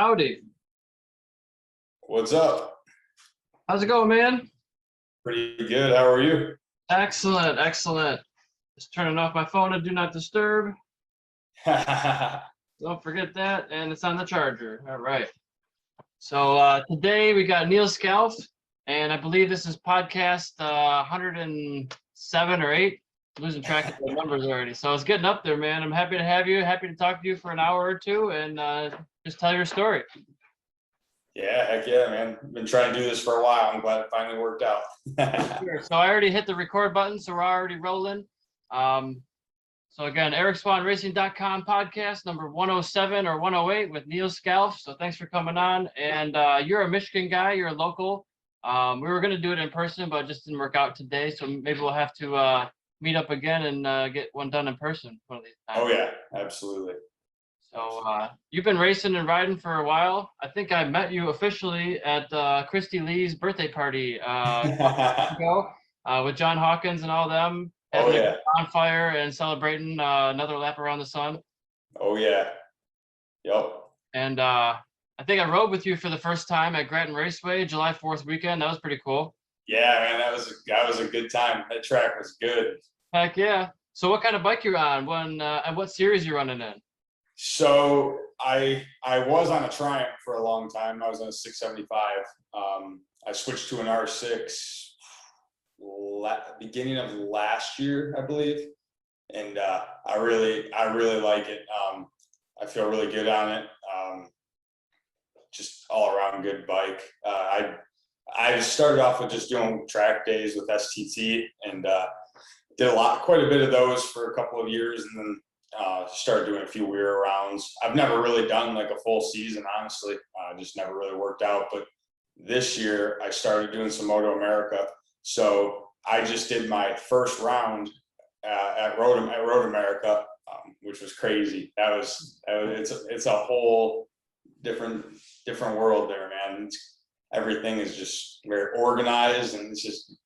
Howdy. What's up? How's it going, man? Pretty good. How are you? Excellent, excellent. Just turning off my phone to do not disturb. Don't forget that, and it's on the charger. All right. So today we got Neal Scalf, and I believe this is podcast 107 or 8. Losing track of the numbers already. So it's getting up there, man. I'm happy to have you. Happy to talk to you for an hour or two and just tell your story. Yeah, heck yeah, man. Been trying to do this for a while. I'm glad it finally worked out. Sure. So I already hit the record button, so we're already rolling. So again, EricSwahnRacing.com podcast number 107 or 108 with Neal Scalf. So thanks for coming on. And you're a Michigan guy. You're a local. We were going to do it in person, but it just didn't work out today. So maybe we'll have to meet up again and get one done in person one of these times. Oh yeah, absolutely. So you've been racing and riding for a while. I think I met you officially at Christy Lee's birthday party ago with John Hawkins and all them. Oh Having yeah. a bonfire and celebrating another lap around the sun. Oh yeah. Yep. And I think I rode with you for the first time at Grattan Raceway, July 4th weekend. That was pretty cool. Yeah, man, that was a good time. That track was good. Heck yeah. So what kind of bike you're on? And what series you running in? So I was on a Triumph for a long time. I was on a 675. I switched to an R6 beginning of last year, I believe, and I really like it. I feel really good on it. Just all around good bike. I started off with just doing track days with STT and did quite a bit of those for a couple of years, and then started doing a few weird rounds. I've never really done like a full season, honestly. Just never really worked out. But this year I started doing some Moto America. So I just did my first round at Road America, which was crazy. It's a whole different world there, man. Everything is just very organized, and it's just,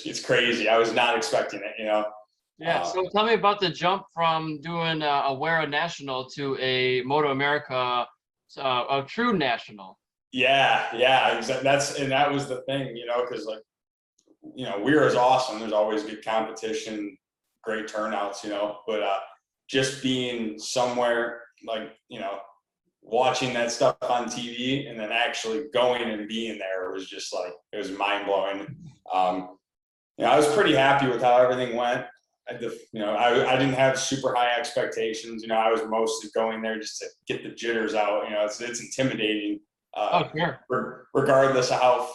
it's crazy. I was not expecting it, Yeah, so tell me about the jump from doing a Wera National to a Moto America, a true national. Yeah, that was the thing, because Wera is awesome. There's always good competition, great turnouts, but just being somewhere like, watching that stuff on TV and then actually going and being there was just like, it was mind blowing. I was pretty happy with how everything went. I didn't have super high expectations. I was mostly going there just to get the jitters out. It's intimidating. Oh, sure. Regardless of how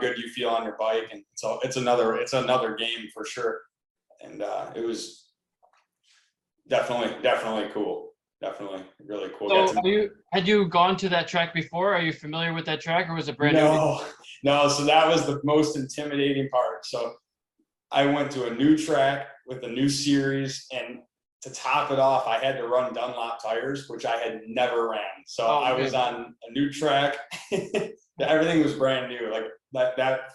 good you feel on your bike, and so it's another game for sure. And it was definitely cool. Definitely really cool. So had you gone to that track before? Are you familiar with that track, or was it brand new? No. So that was the most intimidating part. So I went to a new track with a new series, and to top it off, I had to run Dunlop tires, which I had never ran. So I was on a new track. Everything was brand new. Like that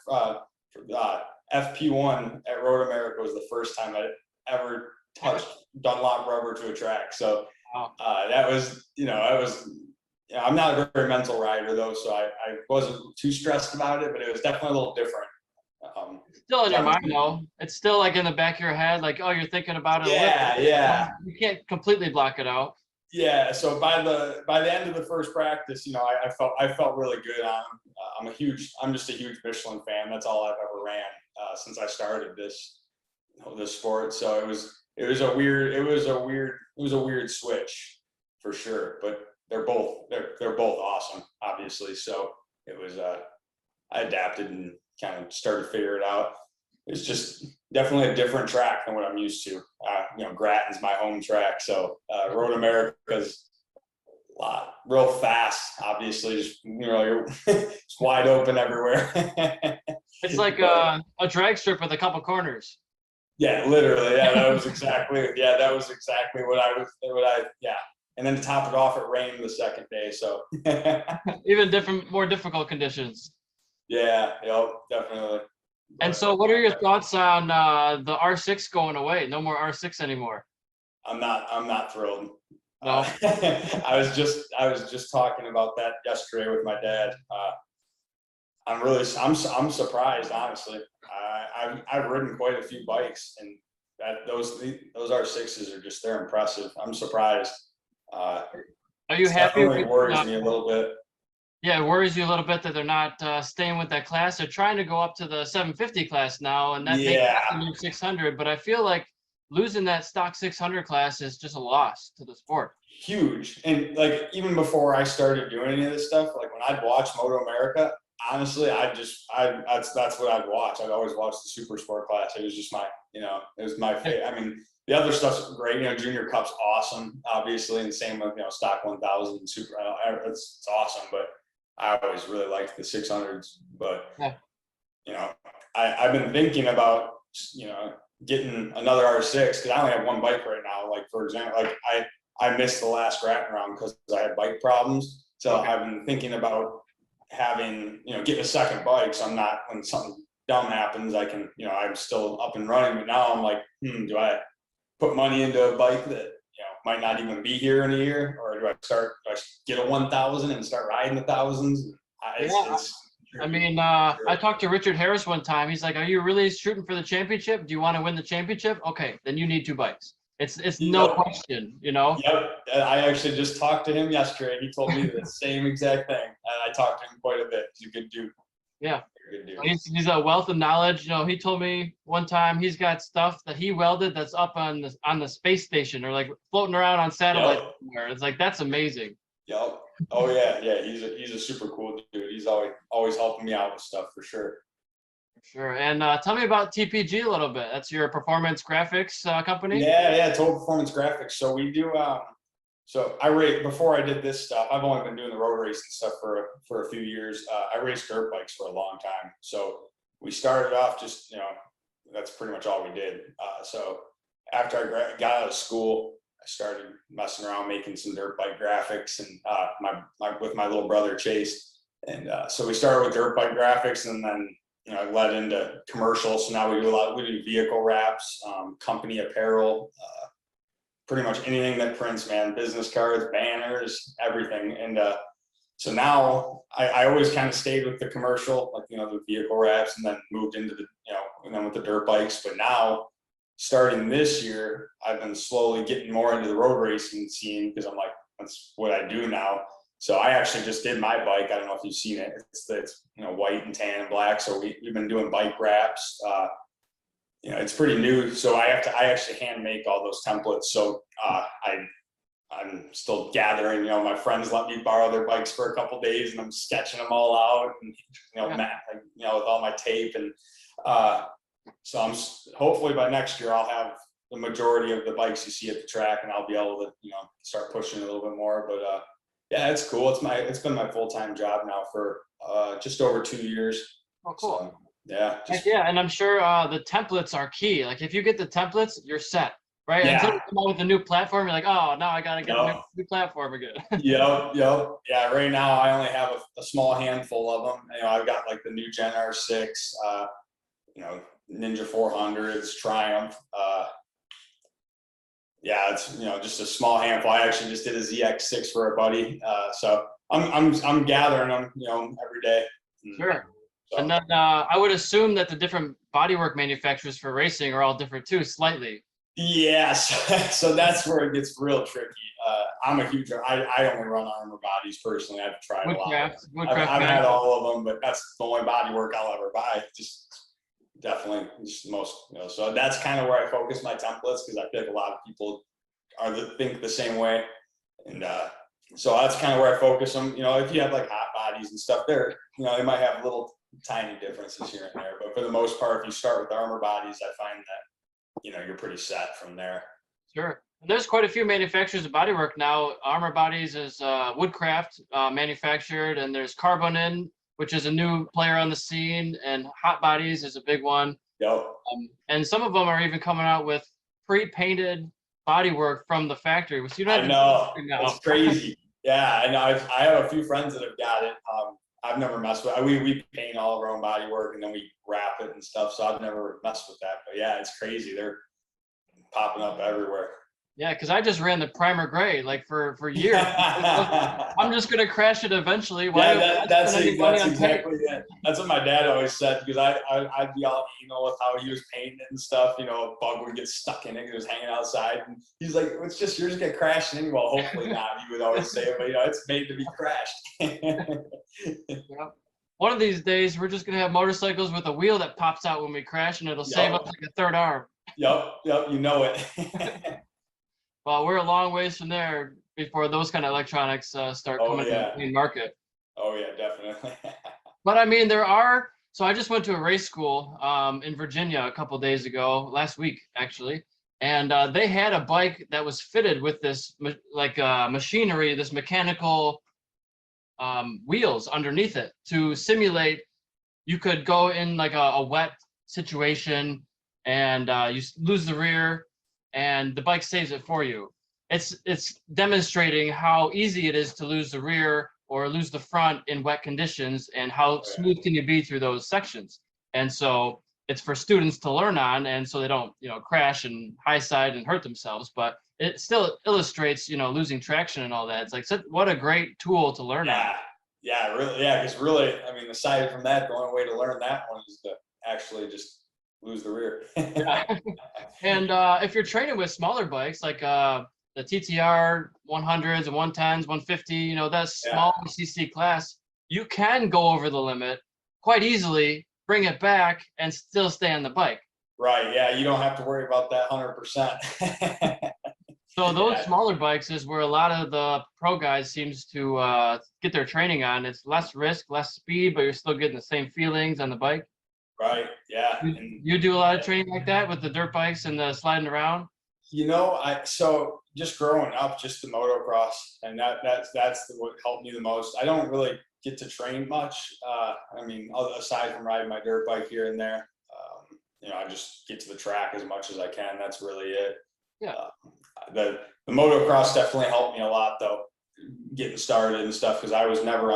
FP1 at Road America was the first time I ever touched Dunlop rubber to a track. So that was, I'm not a very mental rider though, so I wasn't too stressed about it, but it was definitely a little different. Still in your mind though. It's still like in the back of your head, like, oh, you're thinking about it. Yeah. You can't completely block it out. Yeah. So by the end of the first practice, I felt really good on him. I'm just a huge Michelin fan. That's all I've ever ran since I started this sport. So it was a weird switch for sure. But they're both awesome, obviously. So it was I adapted and kind of started to figure it out. It's just definitely a different track than what I'm used to. Grattan's my home track, so Road America's a lot real fast. Obviously, just it's wide open everywhere. It's like a drag strip with a couple corners. Yeah, literally. Yeah, that was exactly what I. And then to top it off, it rained the second day, so even more difficult conditions. Yeah, definitely. And so what are your thoughts on the R6 going away? No more R6 anymore. I'm not thrilled. No. I was just talking about that yesterday with my dad. I'm surprised, honestly. I've ridden quite a few bikes, and those R6s are just, they're impressive. I'm surprised. Are you happy? Definitely worries me a little bit. Yeah, it worries you a little bit that they're not staying with that class. They're trying to go up to the 750 class now, and that makes the new 600. But I feel like losing that stock 600 class is just a loss to the sport. Huge. And like, even before I started doing any of this stuff, like when I'd watch Moto America, honestly, that's what I'd watch. I'd always watch the super sport class. It was just my, it was my favorite. I mean, the other stuff's great. Junior Cup's awesome, obviously, and same with, stock 1000 and super. It's awesome, but I always really liked the 600s. But I've been thinking about, getting another R6, because I only have one bike right now. Like, for example, like I missed the last Grattan round because I had bike problems. So I've been thinking about having, getting a second bike. So I'm not, when something dumb happens, I can, I'm still up and running. But now I'm like, do I put money into a bike that, might not even be here in a year? Or do I get a 1000 and start riding the thousands? I talked to Richard Harris one time. He's like, are you really shooting for the championship? Do you want to win the championship? Okay, then you need two bikes. It's no question, Yep. I actually just talked to him yesterday. He told me the same exact thing. And I talked to him quite a bit. He's a good dude. Yeah. He's a wealth of knowledge. He told me one time he's got stuff that he welded that's up on the space station, or like floating around on satellite somewhere. It's like, that's amazing. Yep. Oh yeah. Yeah. He's a super cool dude. He's always helping me out with stuff, for sure. Sure. And tell me about TPG a little bit. That's your performance graphics company? Yeah, Total Performance Graphics. So we do, before I did this stuff, I've only been doing the road racing stuff for a few years. I raced dirt bikes for a long time. So we started off just, that's pretty much all we did. So after I got out of school, I started messing around making some dirt bike graphics, and with my little brother Chase. And so we started with dirt bike graphics, and then it led into commercial. So now we do vehicle wraps, company apparel, pretty much anything that prints, man, business cards, banners, everything. And so now I always kind of stayed with the commercial, like, the vehicle wraps, and then moved into the, and then with the dirt bikes. But now, starting this year, I've been slowly getting more into the road racing scene, because I'm like, that's what I do now. So I actually just did my bike. I don't know if you've seen it. It's white and tan and black. So we've been doing bike wraps. It's pretty new. So I actually hand make all those templates. So I'm still gathering. My friends let me borrow their bikes for a couple days, and I'm sketching them all out, and with all my tape. And so I'm hopefully by next year I'll have the majority of the bikes you see at the track, and I'll be able to start pushing a little bit more. But yeah, it's cool. It's been my full-time job now for just over 2 years. Oh, cool. So, yeah. And I'm sure the templates are key. Like, if you get the templates, you're set, right? Yeah. Until you come out with a new platform, you're like, oh, now I gotta get a new platform again. Yep. Yeah. Right now I only have a small handful of them. I've got like the new Gen R6, Ninja 400s, Triumph. Yeah, it's just a small handful. I actually just did a ZX6 for a buddy, so I'm gathering them, every day. Sure. So. And then I would assume that the different bodywork manufacturers for racing are all different too, slightly. Yes, so that's where it gets real tricky. I'm a huge. I only run Armor bodies personally. I've tried a lot. I've had all of them, but that's the only bodywork I'll ever buy. Definitely just the most, so that's kind of where I focus my templates, because I feel like a lot of people think the same way. And so that's kind of where I focus them. If you have like hot bodies and stuff there, they might have little tiny differences here and there, but for the most part, if you start with armor bodies, I find that, you're pretty set from there. Sure. And there's quite a few manufacturers of bodywork now. Armor Bodies is Woodcraft manufactured, and there's Carbonin, which is a new player on the scene, and Hot Bodies is a big one. Yep. And some of them are even coming out with pre-painted bodywork from the factory, which I know. It's crazy. Yeah, I know. I have a few friends that have got it. I've never messed with it. We paint all of our own bodywork, and then we wrap it and stuff. So I've never messed with that. But yeah, it's crazy. They're popping up everywhere. Yeah, because I just ran the primer gray like for years. I'm just gonna crash it eventually. Why do I that's spend any money on paint? exactly it. That's what my dad always said, because I'd be all anal with how he was painting it and stuff. You know, a bug would get stuck in it because it was hanging outside, and he's like, "It's just yours get crashed anyway." Well, hopefully not. He would always say, but you know, it's made to be crashed. Yep. One of these days, we're just gonna have motorcycles with a wheel that pops out when we crash, and it'll save us like a third arm. Yep, you know it. Well, we're a long ways from there before those kind of electronics start coming to the main market. Oh yeah, definitely. But I mean, there are. So I just went to a race school in Virginia a couple days ago, last week actually, and they had a bike that was fitted with this machinery, this mechanical wheels underneath it to simulate. You could go in like a wet situation and you lose the rear, and the bike saves it for you. It's demonstrating how easy it is to lose the rear or lose the front in wet conditions, and how smooth can you be through those sections. And so it's for students to learn on, and so they don't, you know, crash and high side and hurt themselves. But it still illustrates, you know, losing traction and all that. It's like, what a great tool to learn on. Yeah, really, yeah, because really, I mean, aside from that, the only way to learn that one is to actually just lose the rear. Yeah. And if you're training with smaller bikes like the TTR 100s and 110s, 150, you know, that small CC class, you can go over the limit quite easily, bring it back, and still stay on the bike. Right. Yeah, you don't have to worry about that 100%. So those smaller bikes is where a lot of the pro guys seems to get their training on. It's less risk, less speed, but you're still getting the same feelings on the bike. Right. Yeah. You do a lot of training like that with the dirt bikes and the sliding around? You know, so just growing up, just the motocross, and that's what helped me the most. I don't really get to train much. I mean, aside from riding my dirt bike here and there, you know, I just get to the track as much as I can. That's really it. Yeah. The motocross definitely helped me a lot, though, getting started and stuff, because I was never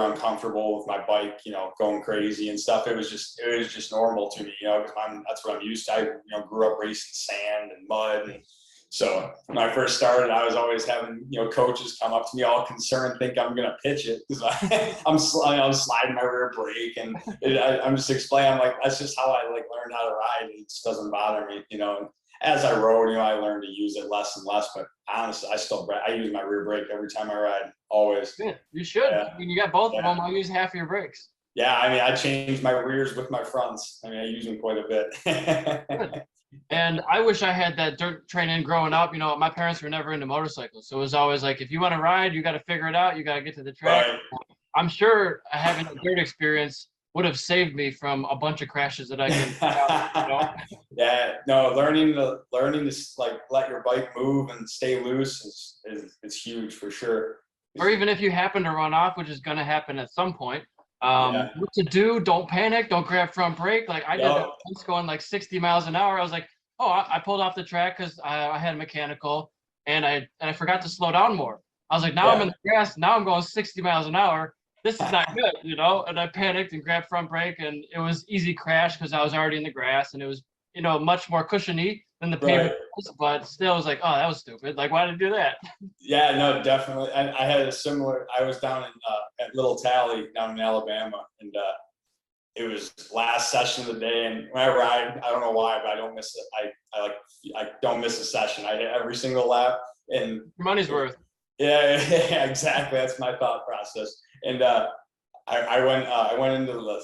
uncomfortable with my bike, you know, going crazy and stuff. It was just normal to me, you know, because that's what I'm used to. I, you know, grew up racing sand and mud, and so when I first started, I was always having, you know, coaches come up to me all concerned, think I'm gonna pitch it, because I'm sliding my rear brake, and I'm just explaining, I'm like, that's just how I like learned how to ride. It just doesn't bother me, you know. And as I rode, you know, I learned to use it less and less, but honestly, I use my rear brake every time I ride, always. Yeah, you should. I mean, you got both of them. I'll use half of your brakes. Yeah, I mean, I change my rears with my fronts. I mean, I use them quite a bit. Good. And I wish I had that dirt training growing up. You know, my parents were never into motorcycles, so it was always like, if you want to ride, you got to figure it out. You got to get to the track. Right. I'm sure having a dirt experience would have saved me from a bunch of crashes that I can. You know? Yeah, no, learning to like let your bike move and stay loose is huge for sure. Or even if you happen to run off, which is going to happen at some point, what to do? Don't panic. Don't grab front brake. Like I did that once, going like 60 miles an hour. I was like, oh, I pulled off the track because I had a mechanical, and I forgot to slow down more. I was like, now I'm in the grass. Now I'm going 60 miles an hour. This is not good, you know. And I panicked and grabbed front brake, and it was easy crash because I was already in the grass, and it was, you know, much more cushiony than the pavement was, but still, I was like, oh, that was stupid. Like, why did I do that? Yeah, no, definitely. And I had a similar. I was down in at Little Tally down in Alabama, and it was last session of the day. And when I ride, I don't know why, but I don't miss it. I don't miss a session. I hit every single lap, and your money's worth. Yeah, exactly. That's my thought process. And I went into the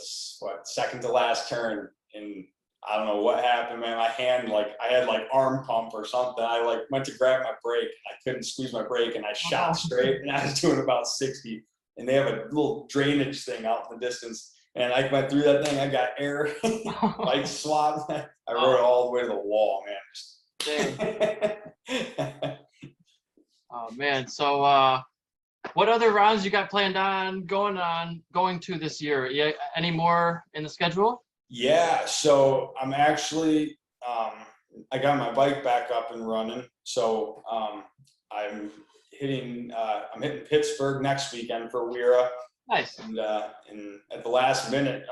second to last turn, and I don't know what happened, man. My hand, like, I had like arm pump or something. I like went to grab my brake, I couldn't squeeze my brake, and I shot straight, and I was doing about 60. And they have a little drainage thing out in the distance, and I went through that thing. I got air, like swab. I rode all the way to the wall, man. Dang. Oh man. So what other rounds you got planned on going to this year? Yeah, any more in the schedule? Yeah, so I'm actually I got my bike back up and running. So I'm hitting Pittsburgh next weekend for Weira. Nice. And at the last minute,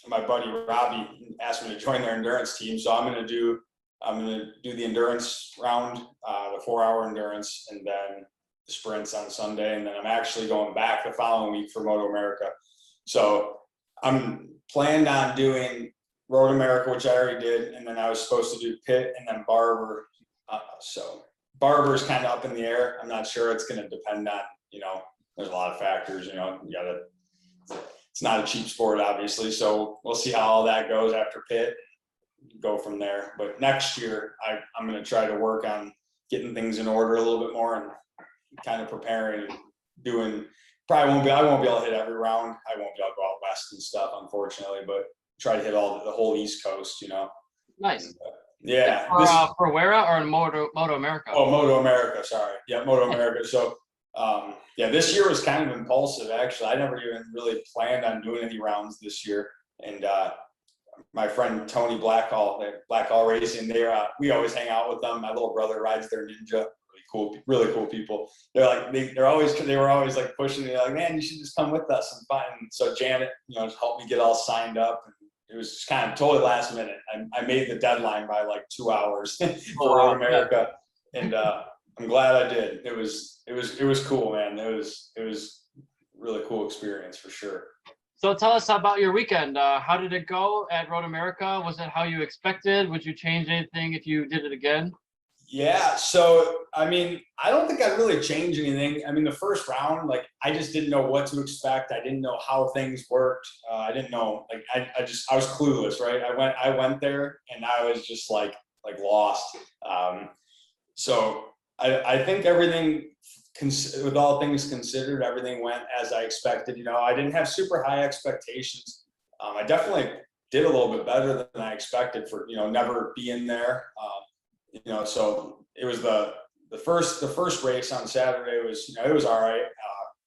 my buddy Robbie asked me to join their endurance team. So I'm going to do I'm going to do the endurance round, the 4-hour endurance, and then the sprints on Sunday. And then I'm actually going back the following week for Moto America. So I'm planned on doing Road America, which I already did. And then I was supposed to do Pitt and then Barber. So Barber's kind of up in the air. I'm not sure. It's going to depend on, there's a lot of factors, it's not a cheap sport, obviously. So we'll see how all that goes after Pitt, go from there. But next year, I'm going to try to work on getting things in order a little bit more and kind of preparing and doing. I won't be able to hit every round. I won't be able to go out west and stuff, unfortunately, but try to hit the whole East Coast, Nice. And, yeah. For Wera or in Moto America? Oh, Moto America. Sorry. Yeah, Moto America. So, this year was kind of impulsive, actually. I never even really planned on doing any rounds this year. And my friend Tony Blackhall Racing, we always hang out with them. My little brother rides their Ninja. Really cool people. They were always like pushing me, like, man, you should just come with us and find. So Janet, helped me get all signed up. And it was just kind of totally last minute. I made the deadline by like 2 hours for Road America, and I'm glad I did. It was cool, man. It was really cool experience for sure. So tell us about your weekend. How did it go at Road America? Was it how you expected? Would you change anything if you did it again? Yeah, so I don't think I'd really change anything. The first round, I just didn't know what to expect. I didn't know how things worked. I didn't know, I was clueless, right? I went there and I was just like lost. So I think everything, with all things considered, everything went as I expected. I didn't have super high expectations. I definitely did a little bit better than I expected for never being there. So it was the first race on Saturday was, it was all right.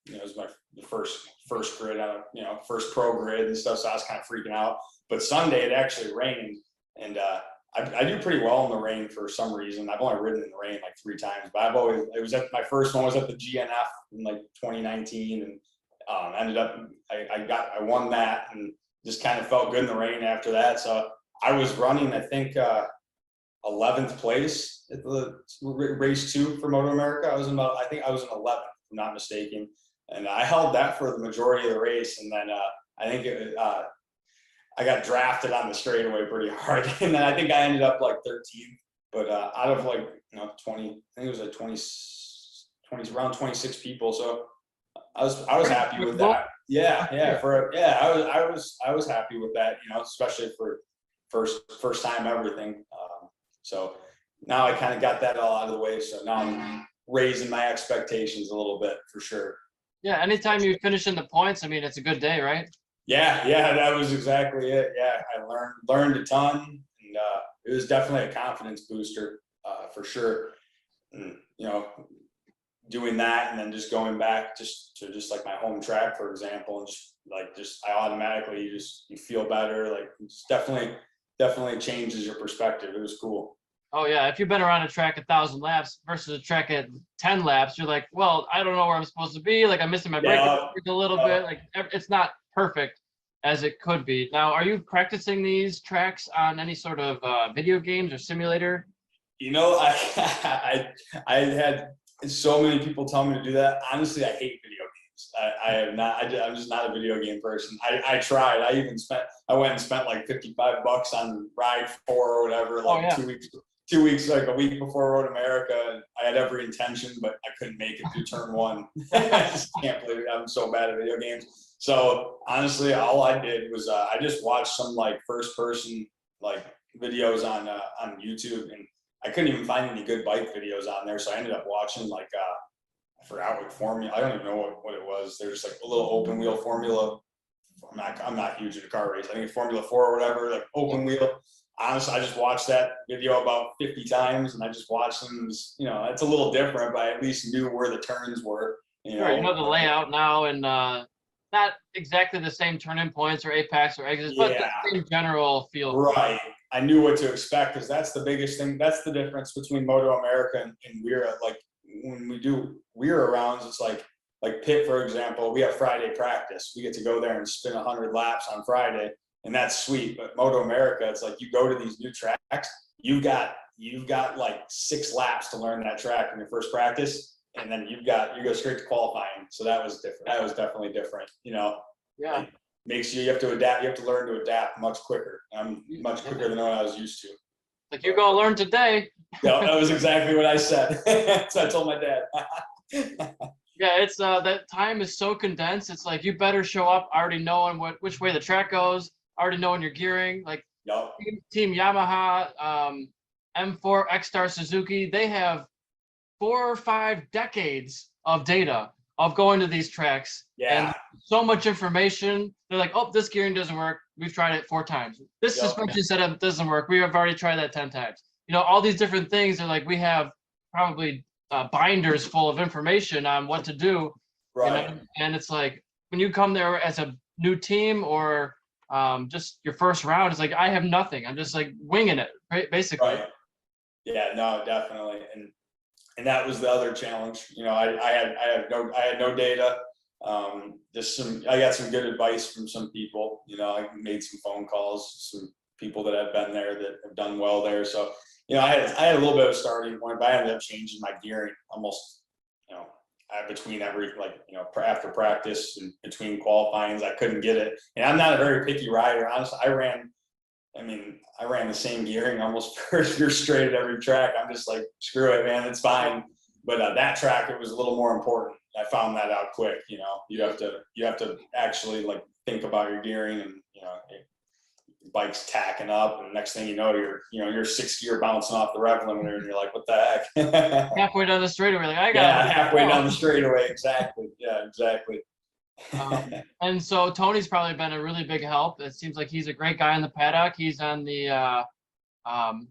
It was the first grid on first pro grid and stuff. So I was kind of freaking out, but Sunday it actually rained, and I do pretty well in the rain for some reason. I've only ridden in the rain like 3 times, but my first one was at the GNF in like 2019, and ended up, I won that and just kind of felt good in the rain after that. So I was running, I think, 11th place at the race 2 for Moto America. I think I was in 11th, if I'm not mistaken. And I held that for the majority of the race. And then I think I got drafted on the straightaway pretty hard. And then I think I ended up like 13th, but out of 20, I think it was like 20, around 26 people. So I was happy with that. Yeah. I was happy with that, especially for first time everything. So now I kind of got that all out of the way. So now I'm raising my expectations a little bit for sure. Yeah. Anytime you finish in the points, it's a good day, right? Yeah. That was exactly it. Yeah. I learned a ton, and it was definitely a confidence booster for sure. And, doing that and then just going back to like my home track, for example, and just I automatically, you feel better. Like, it's definitely changes your perspective. It was cool. Oh yeah, if you've been around a track 1,000 laps versus a track at 10 laps, you're like, well, I don't know where I'm supposed to be. Like, I'm missing my break a little bit. Like, it's not perfect as it could be. Now, are you practicing these tracks on any sort of video games or simulator? I had so many people tell me to do that. Honestly, I hate video games. I am not. I'm just not a video game person. I tried. I went and spent like $55 on Ride 4 or whatever, like 2 weeks, like a week before Road America. I had every intention, but I couldn't make it through turn 1. I just can't believe it. I'm so bad at video games. So honestly, all I did was I just watched some like first person like videos on YouTube, and I couldn't even find any good bike videos on there. So I ended up watching like I forgot what formula. I don't even know what it was. There's like a little open wheel formula. I'm not huge in a car race. I think it's Formula 4 or whatever, like open wheel. Honestly, I just watched that video about 50 times, and I just watched them. It's a little different, but I at least knew where the turns were. Sure, you know the layout now, and not exactly the same turn-in points or apex or exits, but the same general feel. Right. I knew what to expect, because that's the biggest thing. That's the difference between Moto America and Wera. Like, when we do Wera rounds, it's like Pitt, for example, we have Friday practice. We get to go there and spin 100 laps on Friday, and that's sweet. But Moto America, it's like you go to these new tracks, you got you've got like 6 laps to learn that track in your first practice, and then you go straight to qualifying. So that was different. That was definitely different. Yeah. Like, makes you have to adapt. You have to learn to adapt much quicker. I'm much quicker than what I was used to. Like, you're gonna learn today. Yeah, that was exactly what I said. So I told my dad. Yeah, it's that time is so condensed. It's like you better show up already knowing which way the track goes, already knowing your gearing. Like Team Yamaha, M4, X-Star Suzuki, they have 4 or 5 decades of data of going to these tracks. Yeah. And so much information. They're like, oh, this gearing doesn't work. We've tried it 4 times. This suspension setup doesn't work. We have already tried that 10 times. All these different things are like, we have probably binders full of information on what to do. Right. And it's like, when you come there as a new team or just your first round, it's like, I have nothing. I'm just like winging it, right? Basically. Right. Yeah, no, definitely. And that was the other challenge. I had no data. I got some good advice from some people. I made some phone calls, some people that have been there that have done well there. So, I had a little bit of a starting point, but I ended up changing my gearing almost, between after practice and between qualifyings. I couldn't get it. And I'm not a very picky rider. Honestly, I ran the same gearing almost first year straight at every track. I'm just like, screw it, man, it's fine. But that track, it was a little more important. I found that out quick. You have to actually like think about your gearing, and bike's tacking up, and next thing you know, your 6th gear bouncing off the rev limiter, and you're like, what the heck? Halfway down the straightaway, like, I got halfway down the straightaway, exactly. Yeah, exactly. And so Tony's probably been a really big help. It seems like he's a great guy in the paddock. He's on the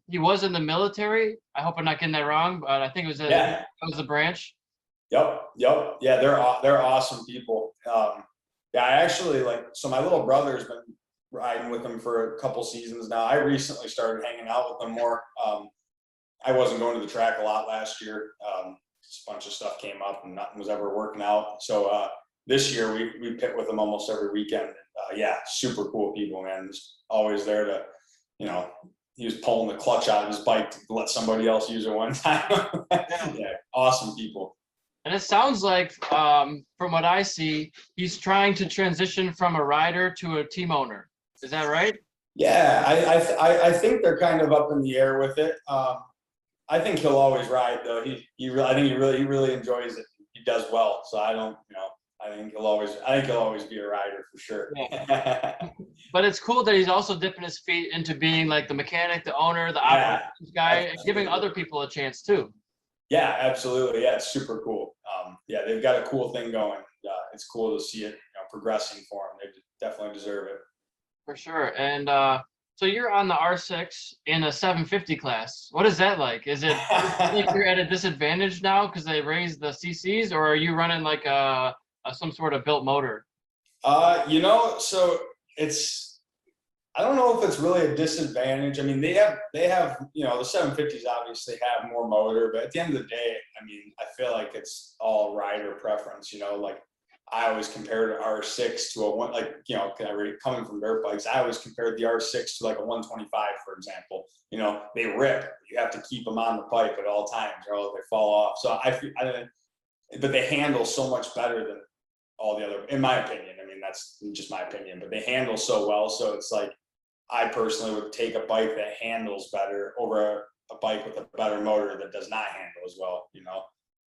he was in the military. I hope I'm not getting that wrong, but I think it was the branch. Yep. Yeah, they're awesome people. I actually so my little brother's been riding with them for a couple seasons now. I recently started hanging out with them more. I wasn't going to the track a lot last year. Just a bunch of stuff came up and nothing was ever working out. So this year we pit with them almost every weekend. Super cool people, man. Just always there to, he was pulling the clutch out of his bike to let somebody else use it one time. Yeah, awesome people. And it sounds like, from what I see, he's trying to transition from a rider to a team owner. Is that right? Yeah, I think they're kind of up in the air with it. I think he'll always ride though. He really enjoys it. He does well. So I think he'll always be a rider for sure. Yeah. But it's cool that he's also dipping his feet into being like the mechanic, the owner, the operations guy, and giving other people a chance too. Yeah, absolutely. Yeah, it's super cool. They've got a cool thing going. It's cool to see it progressing for them. They definitely deserve it. For sure. And so you're on the R6 in a 750 class. What is that like? Is it like you're at a disadvantage now because they raised the CCs, or are you running like some sort of built motor? So I don't know if it's really a disadvantage. I mean, they have the 750s obviously have more motor, but at the end of the day, I mean, I feel like it's all rider preference. Like I always compared an R6 to a one, coming from dirt bikes, I always compared the R6 to like a 125, for example. They rip. You have to keep them on the pipe at all times, or else they fall off. So but they handle so much better than all the other, in my opinion. I mean, that's just my opinion, but they handle so well. So it's like, I personally would take a bike that handles better over a bike with a better motor that does not handle as well,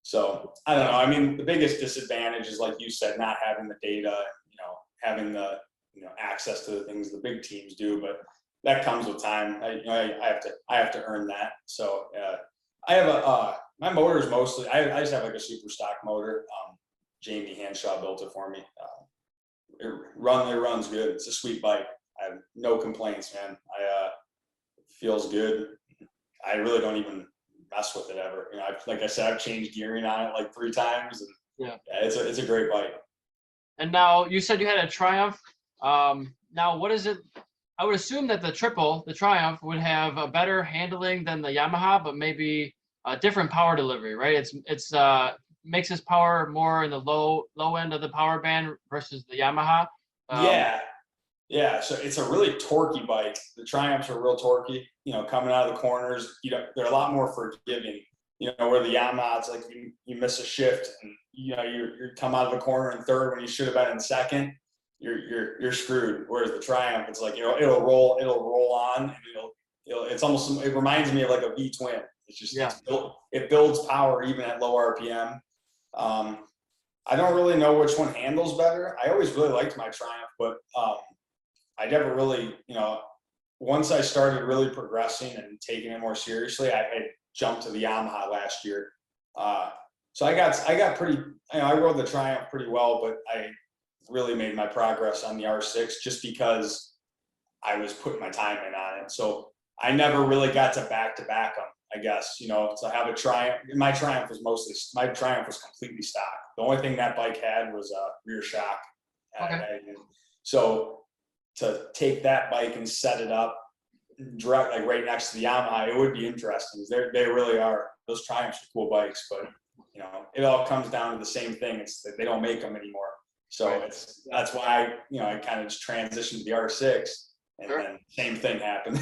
So I don't know. I mean, the biggest disadvantage is, like you said, not having the data, having the, access to the things the big teams do, but that comes with time. I have to earn that. So I have my motor is mostly, I just have like a super stock motor. Jamie Hanshaw built it for me. It runs good. It's a sweet bike. I have no complaints, man. It feels good. I really don't even mess with it ever. Like I said, I've changed gearing on it like 3 times, and it's a great bike. And now you said you had a Triumph. Now what is it? I would assume that the Triumph would have a better handling than the Yamaha, but maybe a different power delivery, right? It's makes its power more in the low end of the power band versus the Yamaha. Yeah, so it's a really torquey bike. The Triumphs are real torquey, coming out of the corners. They're a lot more forgiving. Where the Yamaha's like you miss a shift and you come out of the corner in third when you should have been in second. You're screwed. Whereas the Triumph, it's like it'll roll on, and it's almost, it reminds me of like a V twin. It's just it builds power even at low RPM. I don't really know which one handles better. I always really liked my Triumph, but I never really, once I started really progressing and taking it more seriously, I jumped to the Yamaha last year. So I got pretty, I rode the Triumph pretty well, but I really made my progress on the R6 just because I was putting my time in on it. So I never really got to back them, I guess, to have a Triumph. My Triumph was completely stock. The only thing that bike had was a rear shock. Okay. So to take that bike and set it up direct, like right next to the Yamaha, it would be interesting. They really are. Those Triumphs are cool bikes, but it all comes down to the same thing. It's that they don't make them anymore. So that's why I kind of just transitioned to the R6, and then same thing happened.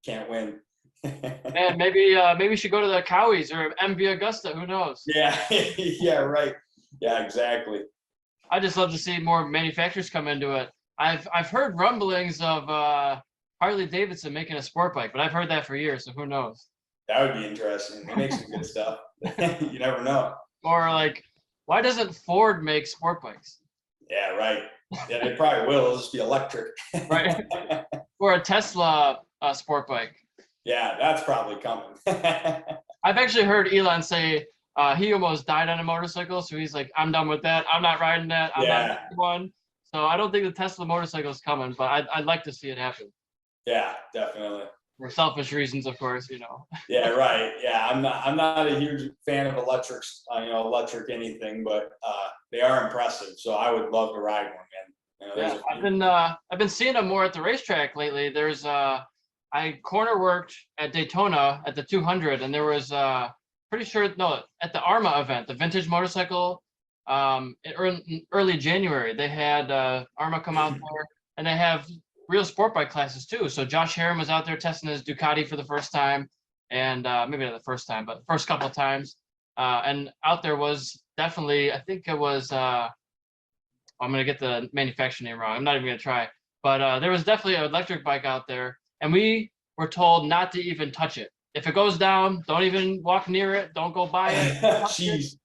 Can't win. Man, maybe we should go to the Cowies or MV Augusta. Who knows? Yeah, yeah, right. Yeah, exactly. I just love to see more manufacturers come into it. I've heard rumblings of Harley Davidson making a sport bike, but I've heard that for years. So who knows? That would be interesting. They make some good stuff. You never know. Or like, why doesn't Ford make sport bikes? Yeah, right. Yeah, they probably will. It'll just be electric. Right. Or a Tesla sport bike. Yeah, that's probably coming. I've actually heard Elon say he almost died on a motorcycle, so he's like, I'm done with that. I'm not riding that. I'm not one. So I don't think the Tesla motorcycle is coming, but I'd like to see it happen. Yeah, definitely. For selfish reasons, of course, Yeah, right. Yeah, I'm not a huge fan of electrics, electric anything, but they are impressive. So I would love to ride one, man. I've been seeing them more at the racetrack lately. There's I corner worked at Daytona at the 200, and there was at the ARMA event, the vintage motorcycle, in early January. They had ARMA come out there, and they have real sport bike classes too. So Josh Herron was out there testing his Ducati for the first time, and maybe not the first time, but the first couple of times. And out there was definitely, I think it was, I'm gonna get the manufacturer name wrong. I'm not even gonna try, but there was definitely an electric bike out there, and we were told not to even touch it. If it goes down, don't even walk near it. Don't go by it. Jeez.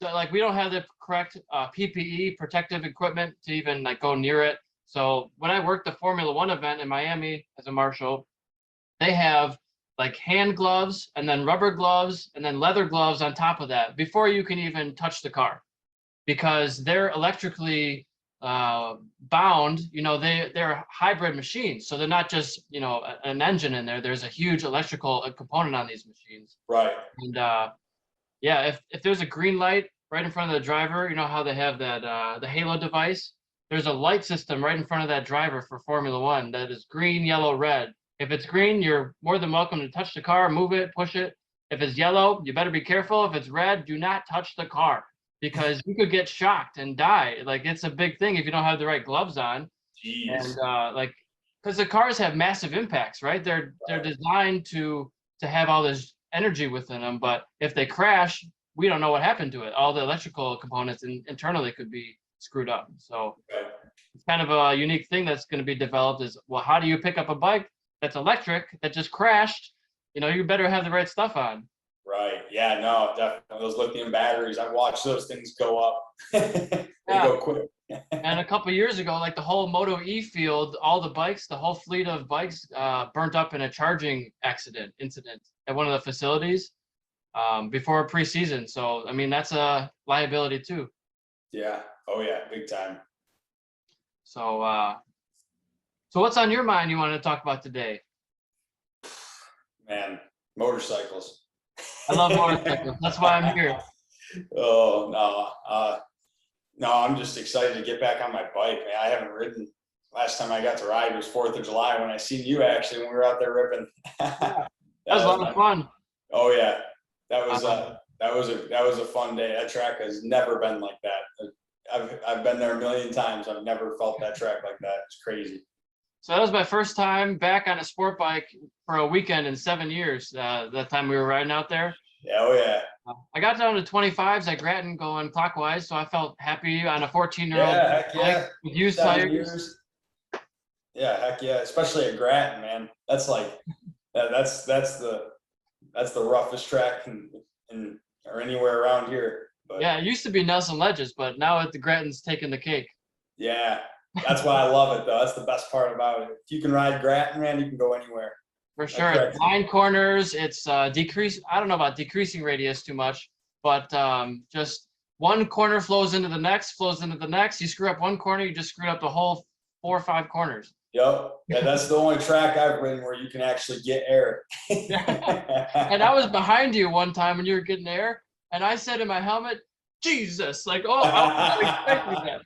So, like, we don't have the correct PPE, protective equipment, to even like go near it. So when I worked the Formula One event in Miami as a marshal, they have like hand gloves and then rubber gloves and then leather gloves on top of that before you can even touch the car, because they're electrically bound. They're hybrid machines, so they're not just an engine in there. There's a huge electrical component on these machines. Right. And if there's a green light right in front of the driver, how they have that the halo device. There's a light system right in front of that driver for Formula One that is green, yellow, red. If it's green, you're more than welcome to touch the car, move it, push it. If it's yellow, you better be careful. If it's red, do not touch the car, because you could get shocked and die. Like, it's a big thing if you don't have the right gloves on. Jeez. And because the cars have massive impacts, right? They're designed to have all this energy within them, but if they crash, we don't know what happened to it. All the electrical components internally could be screwed up. So it's kind of a unique thing that's going to be developed is, well, how do you pick up a bike that's electric that just crashed? You better have the right stuff on. Right. Yeah, no, definitely. Those lithium batteries, I've watched those things go up. They go quick. And a couple of years ago, like the whole Moto E field, all the bikes, the whole fleet of bikes burnt up in a charging incident at one of the facilities before preseason. So, I mean, that's a liability too. Yeah. Oh yeah, big time. So what's on your mind you want to talk about today? Man, motorcycles. I love motorcycles. That's why I'm here. Oh no. No, I'm just excited to get back on my bike, man. I haven't ridden. Last time I got to ride was 4th of July when I seen you actually when we were out there ripping. That was a lot of fun. Oh yeah. That was a fun day. That track has never been like that. I've been there a million times. I've never felt that track like that. It's crazy. So that was my first time back on a sport bike for a weekend in 7 years. That time we were riding out there. Yeah, oh yeah. I got down to 25s at Grattan going clockwise, so I felt happy on a 14-year-old Yeah, heck yeah. with used 7 tires. years. Yeah, heck yeah. Especially at Grattan, man. That's like that's the roughest track in or anywhere around here. But Yeah, it used to be Nelson Ledges, but now at the Grattan's taking the cake. yeah, that's why I love it though. That's the best part about it. If you can ride Grattan, man, you can go anywhere. For sure. It's line corners, it's decrease. I don't know about decreasing radius too much, but just one corner flows into the next. You screw up one corner, you just screwed up the whole 4 or 5 corners. Yep. Yeah, that's the only track I've ridden where you can actually get air. And I was behind you one time when you were getting air, and I said in my helmet, Jesus, like, oh, I was not expecting that.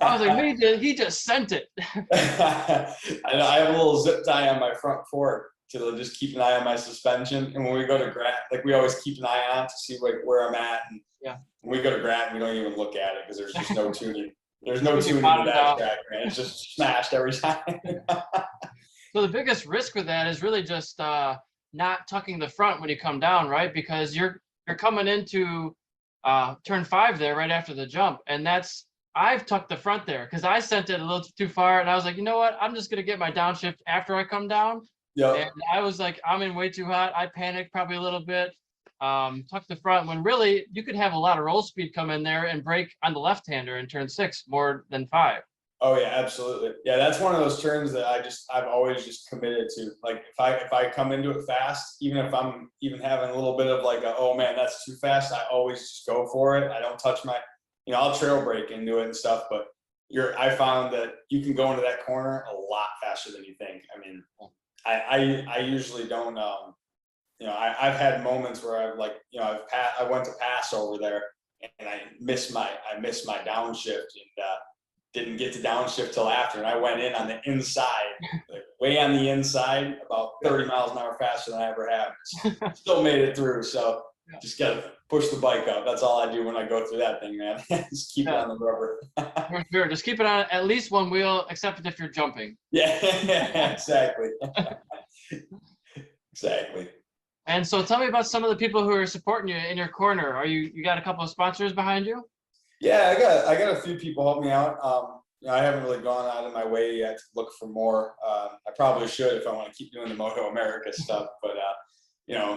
I was like, he just sent it. I know, I have a little zip tie on my front fork to just keep an eye on my suspension. And when we go to Grattan, like we always keep an eye on to see like where I'm at. And yeah, when we go to Grattan, we don't even look at it because there's just no tuning. There's no tuning to that track, man. It's just smashed every time. So the biggest risk with that is really just not tucking the front when you come down, right? Because you're coming into turn 5 there right after the jump, and I've tucked the front there because I sent it a little too far, and I was like, you know what? I'm just gonna get my downshift after I come down. Yeah. And I was like, I'm in way too hot. I panicked probably a little bit. Tuck the front when really you could have a lot of roll speed come in there and break on the left-hander in turn 6 more than 5. Oh yeah, absolutely. Yeah, that's one of those turns that I've always just committed to. Like if I come into it fast, even if I'm even having a little bit of like oh man, that's too fast, I always just go for it. I don't touch my, I'll trail brake into it and stuff, but I found that you can go into that corner a lot faster than you think. I mean, I usually don't I've had moments where I've like, I went to pass over there and I missed my downshift and didn't get to downshift till after. And I went in on the inside, like way on the inside, about 30 miles an hour faster than I ever have. Still made it through. So just got to push the bike up. That's all I do when I go through that thing, man. Just keep it on the rubber. For sure. Just keep it on at least one wheel, except if you're jumping. Yeah, exactly. Exactly. And so tell me about some of the people who are supporting you in your corner. You got a couple of sponsors behind you? Yeah, I got a few people help me out. I haven't really gone out of my way yet to look for more. I probably should if I want to keep doing the Moto America stuff. But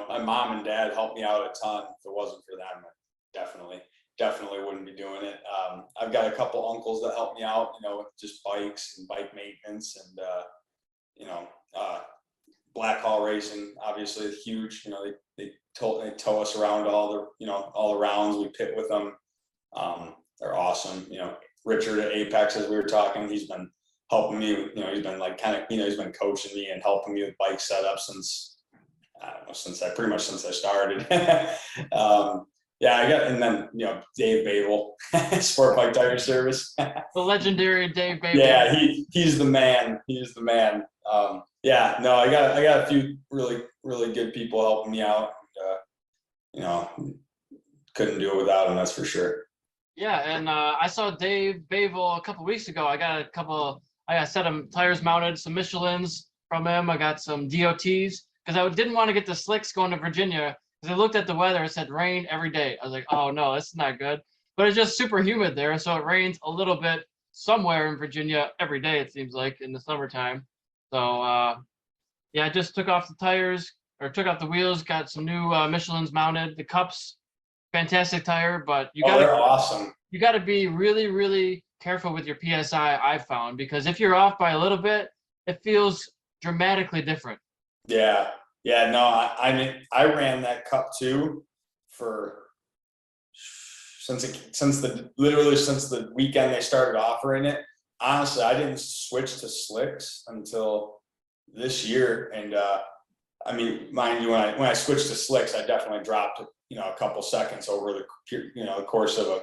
my mom and dad helped me out a ton. If it wasn't for them, I definitely wouldn't be doing it. I've got a couple uncles that help me out, with just bikes and bike maintenance and Black Hall Racing, obviously huge. They tow us around all the rounds. We pit with them. They're awesome. Richard at Apex, as we were talking, he's been helping me. He's been like he's been coaching me and helping me with bike setup since I started. Yeah, and then Dave Babel, Sport Bike Tire Service. The legendary Dave Babel. Yeah, he's the man. He's the man. Yeah, no, I got a few really, really good people helping me out. Couldn't do it without them, that's for sure. Yeah, and I saw Dave Babel a couple weeks ago. I got a set of tires mounted, some Michelins from him. I got some DOTs because I didn't want to get the slicks going to Virginia because I looked at the weather. It said rain every day. I was like, oh no, that's not good. But it's just super humid there, so it rains a little bit somewhere in Virginia every day. It seems like in the summertime. So yeah, I just took off the tires or took off the wheels. Got some new Michelins mounted. The cups. Fantastic tire, but they're awesome. You got to be really, really careful with your PSI. I've found because if you're off by a little bit, it feels dramatically different. Yeah, no, I ran that cup too for since the weekend they started offering it. Honestly, I didn't switch to slicks until this year, and mind you, when I switched to slicks, I definitely dropped a couple seconds over the course of a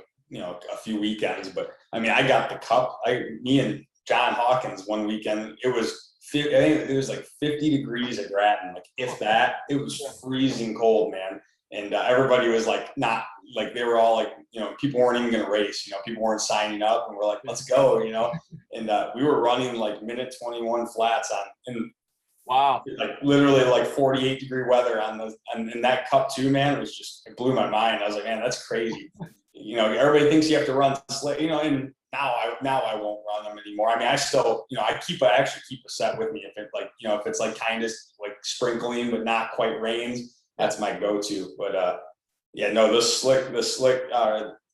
few weekends. But I got the cup. Me and John Hawkins one weekend, I think it was like 50 degrees at Grattan, like if that. It was freezing cold, man. And everybody was like not like they were all like, people weren't even going to race, people weren't signing up, and we're like, let's go, and we were running like minute 21 flats and Wow. like literally like 48-degree weather and that cup too, man, it blew my mind. I was like, man, that's crazy. Everybody thinks you have to run slick, and now I won't run them anymore. I mean, I still, I actually keep a set with me if it's like kind of like sprinkling, but not quite rains. That's my go-to. But yeah, no, the slick,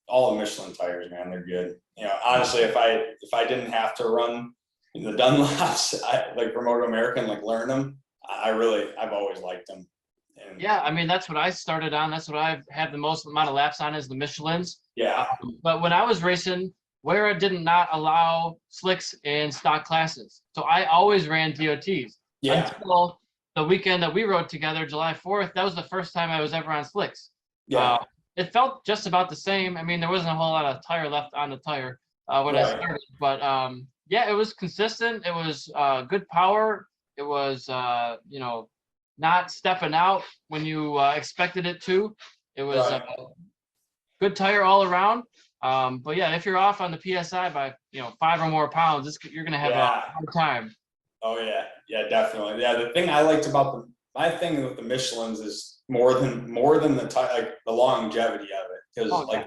all the Michelin tires, man, they're good. Honestly, if I didn't have to run the Dunlops, like for Moto America and like learn them, I've always liked them. And yeah, I mean, that's what I started on. That's what I've had the most amount of laps on is the Michelins. yeah, But when I was racing, Wera did not allow slicks in stock classes. So I always ran DOTs yeah, until the weekend that we rode together, July 4th. That was the first time I was ever on slicks. yeah, It felt just about the same. I mean, there wasn't a whole lot of tire left on the tire when I Right. started. But yeah, it was consistent. It was good power. It was, not stepping out when you expected it to. It was Right. good tire all around. But yeah, if you're off on the PSI by 5 or more pounds, you're gonna have a Yeah. hard time. Oh yeah, definitely. Yeah, the thing I liked about my thing with the Michelins is more than like the longevity of it. Because Oh, yeah.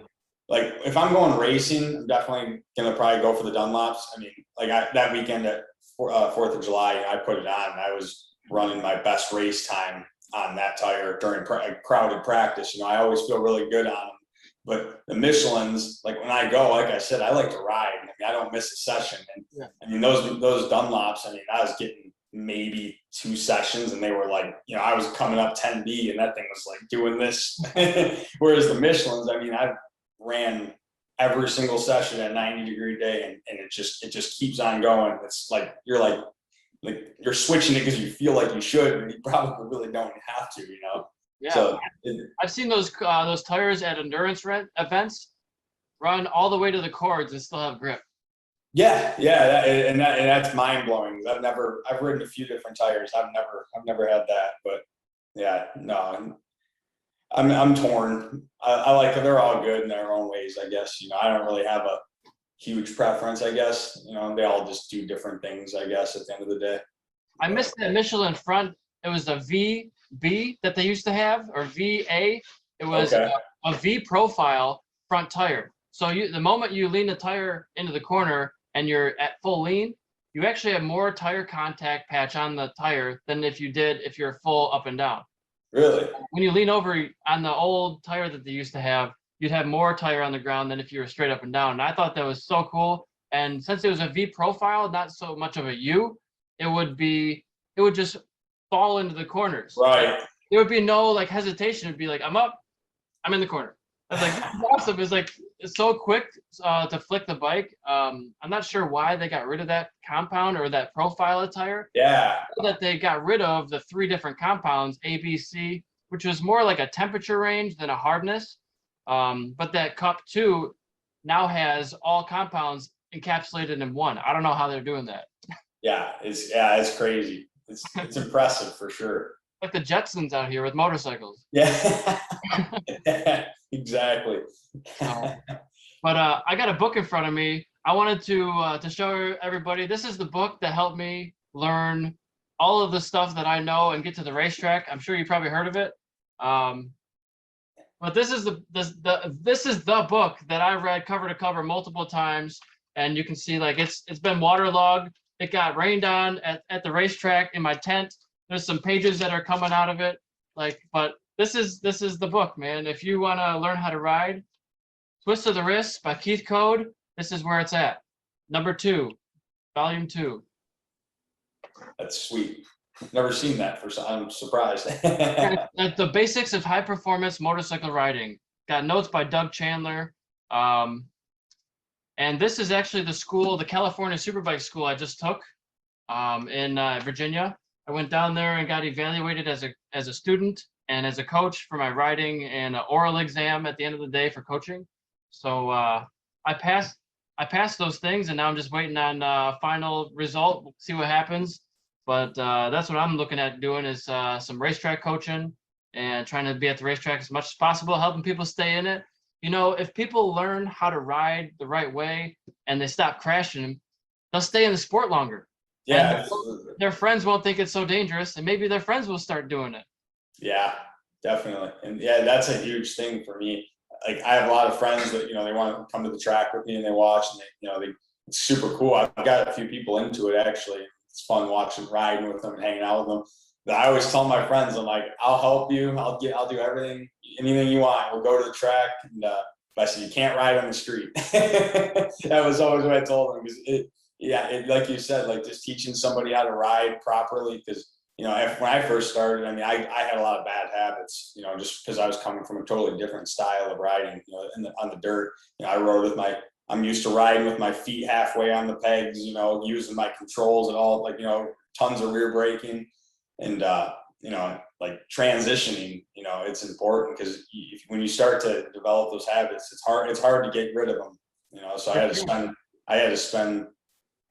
like if I'm going racing, I'm definitely gonna probably go for the Dunlops. I mean, like that weekend at 4th of July, I put it on and I was running my best race time on that tire during crowded practice. I always feel really good on them. But the Michelins, like when I go, like I said, I like to ride. I mean, I don't miss a session. And Yeah. I mean, those Dunlops, I mean, I was getting maybe 2 sessions and they were like, I was coming up 10B and that thing was like doing this. Whereas the Michelins, I mean, I ran every single session at 90-degree day and it just keeps on going. It's like, you're switching it because you feel like you should, and you probably really don't have to, Yeah, So I've seen those tires at endurance events run all the way to the cords and still have grip. yeah, and that's mind blowing. I've ridden a few different tires. I've never had that, but yeah, no, I'm torn. I like they're all good in their own ways, I guess. I don't really have a huge preference, I guess. They all just do different things, I guess, at the end of the day. I missed that Michelin front. It was the VB that they used to have, or VA. It was Okay. a V profile front tire. So the moment you lean the tire into the corner and you're at full lean, you actually have more tire contact patch on the tire than if you're full up and down. Really? When you lean over on the old tire that they used to have, you'd have more tire on the ground than if you were straight up and down. And I thought that was so cool. And since it was a V profile, not so much of a U, it would just fall into the corners. Right. There would be no like hesitation. It'd be like, I'm up, I'm in the corner. I was like, this is awesome. It's so quick to flick the bike. I'm not sure why they got rid of that compound or that profile of tire. Yeah. That they got rid of the 3 different compounds, A, B, C, which was more like a temperature range than a hardness. But that cup 2 now has all compounds encapsulated in one. I don't know how they're doing that. Yeah, it's crazy. It's impressive for sure. Like the Jetsons out here with motorcycles. Yeah. Exactly. But I got a book in front of me. I wanted to show everybody. This is the book that helped me learn all of the stuff that I know and get to the racetrack. I'm sure you probably heard of it. But this is the book that I read cover to cover multiple times, and you can see like it's been waterlogged. It got rained on at the racetrack in my tent. There's some pages that are coming out of it. But this is the book, man. If you want to learn how to ride, Twist of the Wrist by Keith Code. This is where it's at. Number 2, volume 2. That's sweet. Never seen that I'm surprised. The basics of high performance motorcycle riding. Got notes by Doug Chandler. And this is actually the California Superbike school I just took in Virginia. I went down there and got evaluated as a student and as a coach for my riding and an oral exam at the end of the day for coaching. So I passed those things, and now I'm just waiting on final result. We'll see what happens. But that's what I'm looking at doing is some racetrack coaching and trying to be at the racetrack as much as possible, helping people stay in it. if people learn how to ride the right way and they stop crashing, they'll stay in the sport longer. Yeah, And their friends won't think it's so dangerous, and maybe their friends will start doing it. yeah, definitely. And yeah, that's a huge thing for me. Like I have a lot of friends that, they want to come to the track with me and they watch and it's super cool. I've got a few people into it actually. It's fun watching, riding with them and hanging out with them. But I always tell my friends, I'm like, I'll help you. I'll do everything, anything you want. We'll go to the track. And but I said, you can't ride on the street. That was always what I told them. Because like you said, like just teaching somebody how to ride properly. Because, when I first started, I mean, I had a lot of bad habits, just because I was coming from a totally different style of riding, on the dirt. I rode with I'm used to riding with my feet halfway on the pegs, using my controls and all, like, tons of rear braking. And, like transitioning, it's important because when you start to develop those habits, it's hard to get rid of them, so I had to spend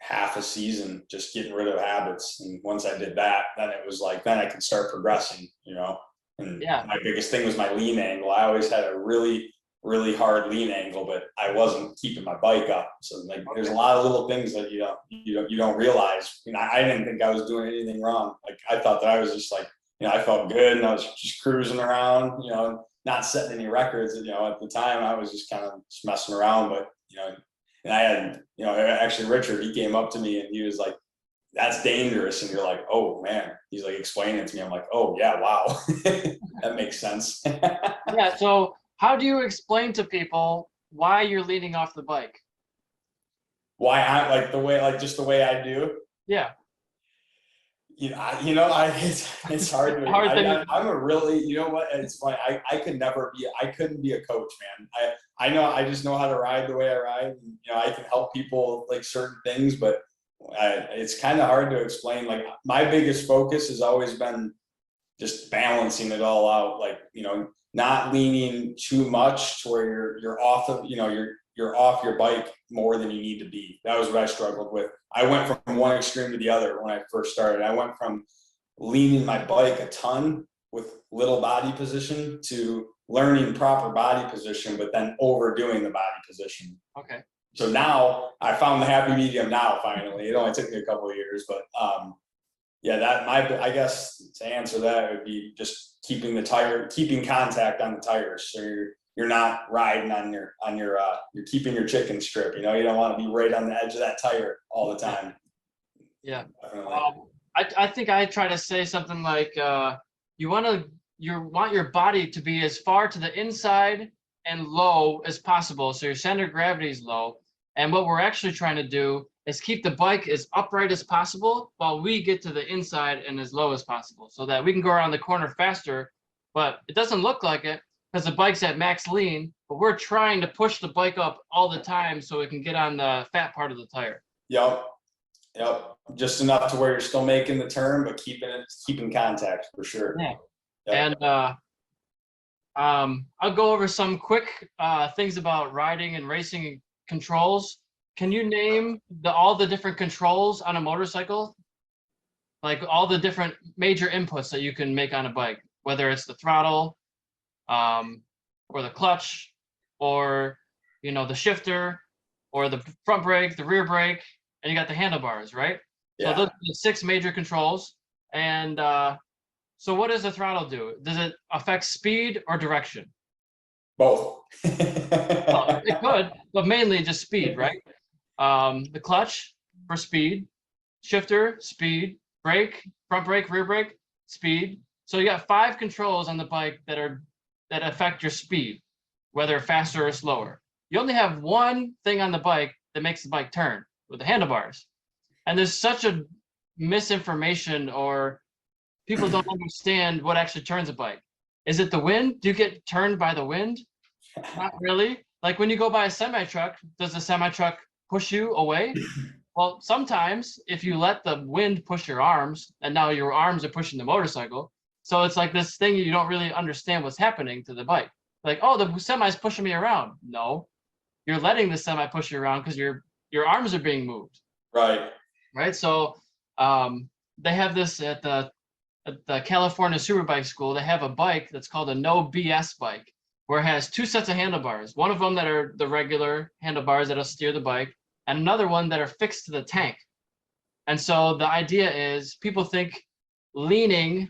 half a season just getting rid of habits. And once I did that, then it was like, then I could start progressing, and my biggest thing was my lean angle. I always had a really, really hard lean angle, but I wasn't keeping my bike up. So like, there's a lot of little things that you don't realize. I didn't think I was doing anything wrong. Like I thought that I was just like, I felt good and I was just cruising around, not setting any records. At the time I was just kind of just messing around, but and I had, actually Richard, he came up to me and he was like, that's dangerous. And you're like, oh man, he's like explaining it to me. I'm like, oh yeah, wow. That makes sense. Yeah. So how do you explain to people why you're leaning off the bike? Why I like just the way I do. Yeah. It's hard to, I'm a really, it's funny. I couldn't be a coach, man. I just know how to ride the way I ride. And, I can help people like certain things, but it's kind of hard to explain. Like my biggest focus has always been just balancing it all out. Like, not leaning too much to where you're off of, you're off your bike more than you need to be. That was what I struggled with. I went from one extreme to the other when I first started. I went from leaning my bike a ton with little body position to learning proper body position, but then overdoing the body position. Okay. So now I found the happy medium now, finally. It only took me a couple of years, but I guess to answer that, it would be just keeping contact on the tires. So you're not riding you're keeping your chicken strip, you don't want to be right on the edge of that tire all the time. Yeah. I think I try to say something like, you want your body to be as far to the inside and low as possible. So your center of gravity is low. And what we're actually trying to do is keep the bike as upright as possible while we get to the inside and as low as possible so that we can go around the corner faster. But it doesn't look like it because the bike's at max lean, but we're trying to push the bike up all the time so it can get on the fat part of the tire. Yep. Just enough to where you're still making the turn, but keeping contact for sure. Yeah. Yep. And I'll go over some quick things about riding and racing controls. Can you name all the different controls on a motorcycle? Like all the different major inputs that you can make on a bike, whether it's the throttle, or the clutch, or the shifter, or the front brake, the rear brake, and you got the handlebars, right? Yeah. So those are the 6 major controls. And so what does the throttle do? Does it affect speed or direction? Both. Well, it could, but mainly just speed, right? The clutch for speed, shifter, speed, brake, front brake, rear brake, speed. So you got 5 controls on the bike that affect your speed, whether faster or slower. You only have one thing on the bike that makes the bike turn, with the handlebars. And there's such a misinformation, or people don't understand what actually turns a bike. Is it the wind? Do you get turned by the wind? Not really. Like when you go by a semi-truck, does the semi-truck push you away? Well, sometimes if you let the wind push your arms, and now your arms are pushing the motorcycle. So it's like this thing you don't really understand what's happening to the bike. Like, oh, the semi's pushing me around. No, you're letting the semi push you around because your arms are being moved. Right. So they have this at the California Superbike School. They have a bike that's called a no BS bike, where it has two sets of handlebars. One of them that are the regular handlebars that'll steer the bike, and another one that are fixed to the tank. And so the idea is people think leaning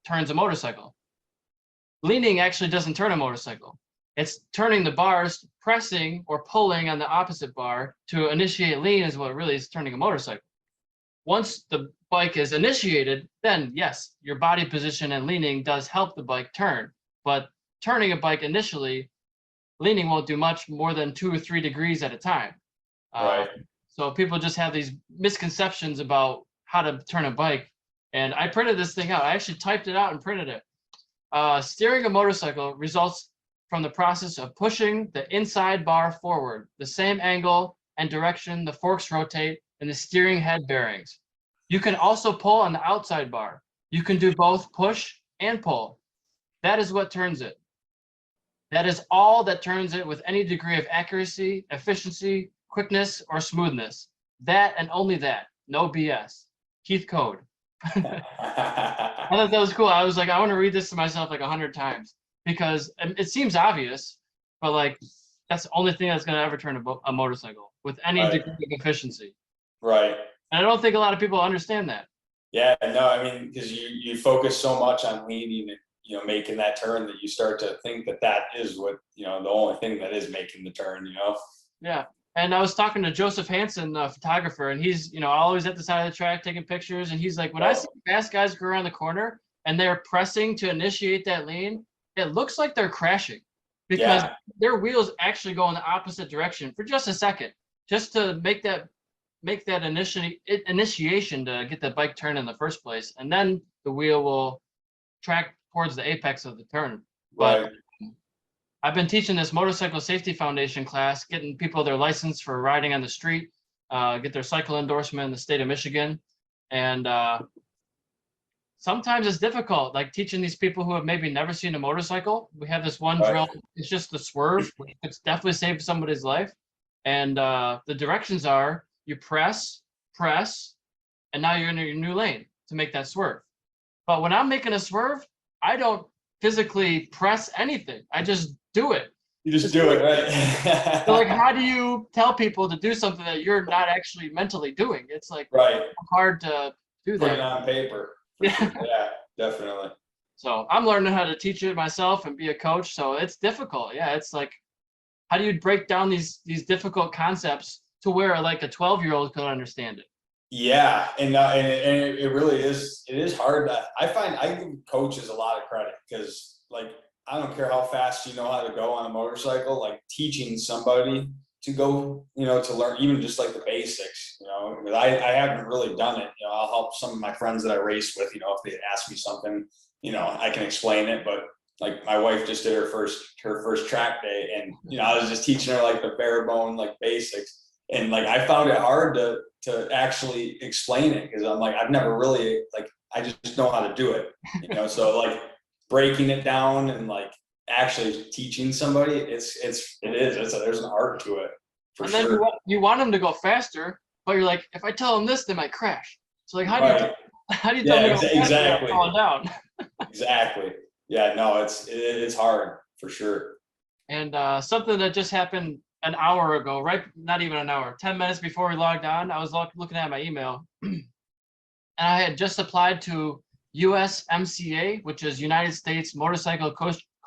turns a motorcycle. Leaning actually doesn't turn a motorcycle. It's turning the bars, pressing or pulling on the opposite bar to initiate lean is what really is turning a motorcycle. Once the bike is initiated, then yes, your body position and leaning does help the bike turn. But turning a bike initially, leaning won't do much more than 2 or 3 degrees at a time. Right. So people just have these misconceptions about how to turn a bike. And I printed this thing out. I actually typed it out and printed it. Steering a motorcycle results from the process of pushing the inside bar forward, the same angle and direction the forks rotate and the steering head bearings. You can also pull on the outside bar. You can do both push and pull. That is what turns it. That is all that turns it with any degree of accuracy, efficiency, quickness, or smoothness. That and only that. No BS. Keith Code. I thought that was cool. I was like, I want to read this to myself like 100 times because it seems obvious, but like that's the only thing that's going to ever turn a motorcycle with any degree of efficiency. Right. And I don't think a lot of people understand that. Yeah, no, I mean, because you focus so much on leaning and, you know, making that turn that you start to think that is what, you know, the only thing that is making the turn, you know? Yeah. And I was talking to Joseph Hansen, a photographer, and he's, you know, always at the side of the track taking pictures. And he's like, when I see fast guys go around the corner and they're pressing to initiate that lean, it looks like they're crashing because their wheels actually go in the opposite direction for just a second, just to make that initiation to get the bike turned in the first place. And then the wheel will track towards the apex of the turn. But I've been teaching this motorcycle safety foundation class, getting people their license for riding on the street, get their cycle endorsement in the state of Michigan. And sometimes it's difficult, like teaching these people who have maybe never seen a motorcycle. We have this one drill, it's just the swerve, which it's definitely saved somebody's life. And the directions are you press, and now you're in your new lane to make that swerve. But when I'm making a swerve, I don't physically press anything. I just do it. You just do it, right? So like, how do you tell people to do something that you're not actually mentally doing? It's like hard to do that. Put it on paper. Sure. Yeah, definitely. So I'm learning how to teach it myself and be a coach. So it's difficult. Yeah, it's like, how do you break down these difficult concepts to where like a 12-year-old could understand it? Yeah, and it really is. It is hard. I find I give coaches a lot of credit because, like, I don't care how fast you know how to go on a motorcycle. Like teaching somebody to go, you know, to learn even just like the basics. You know, because I haven't really done it. You know, I'll help some of my friends that I race with. You know, if they ask me something, you know, I can explain it. But like my wife just did her first track day, and you know, I was just teaching her like the bare bone like basics. And like I found it hard to actually explain it because I'm like I've never really like I just know how to do it, you know. So like breaking it down and like actually teaching somebody, there's an art to it for and sure. Then you want them to go faster, but you're like, if I tell them this, they might crash. So like how do you tell them to go faster without falling down? Exactly. Yeah. No, it's hard for sure. And something that just happened an hour ago, right? Not even an hour, 10 minutes before we logged on, I was looking at my email and I had just applied to USMCA, which is United States Motorcycle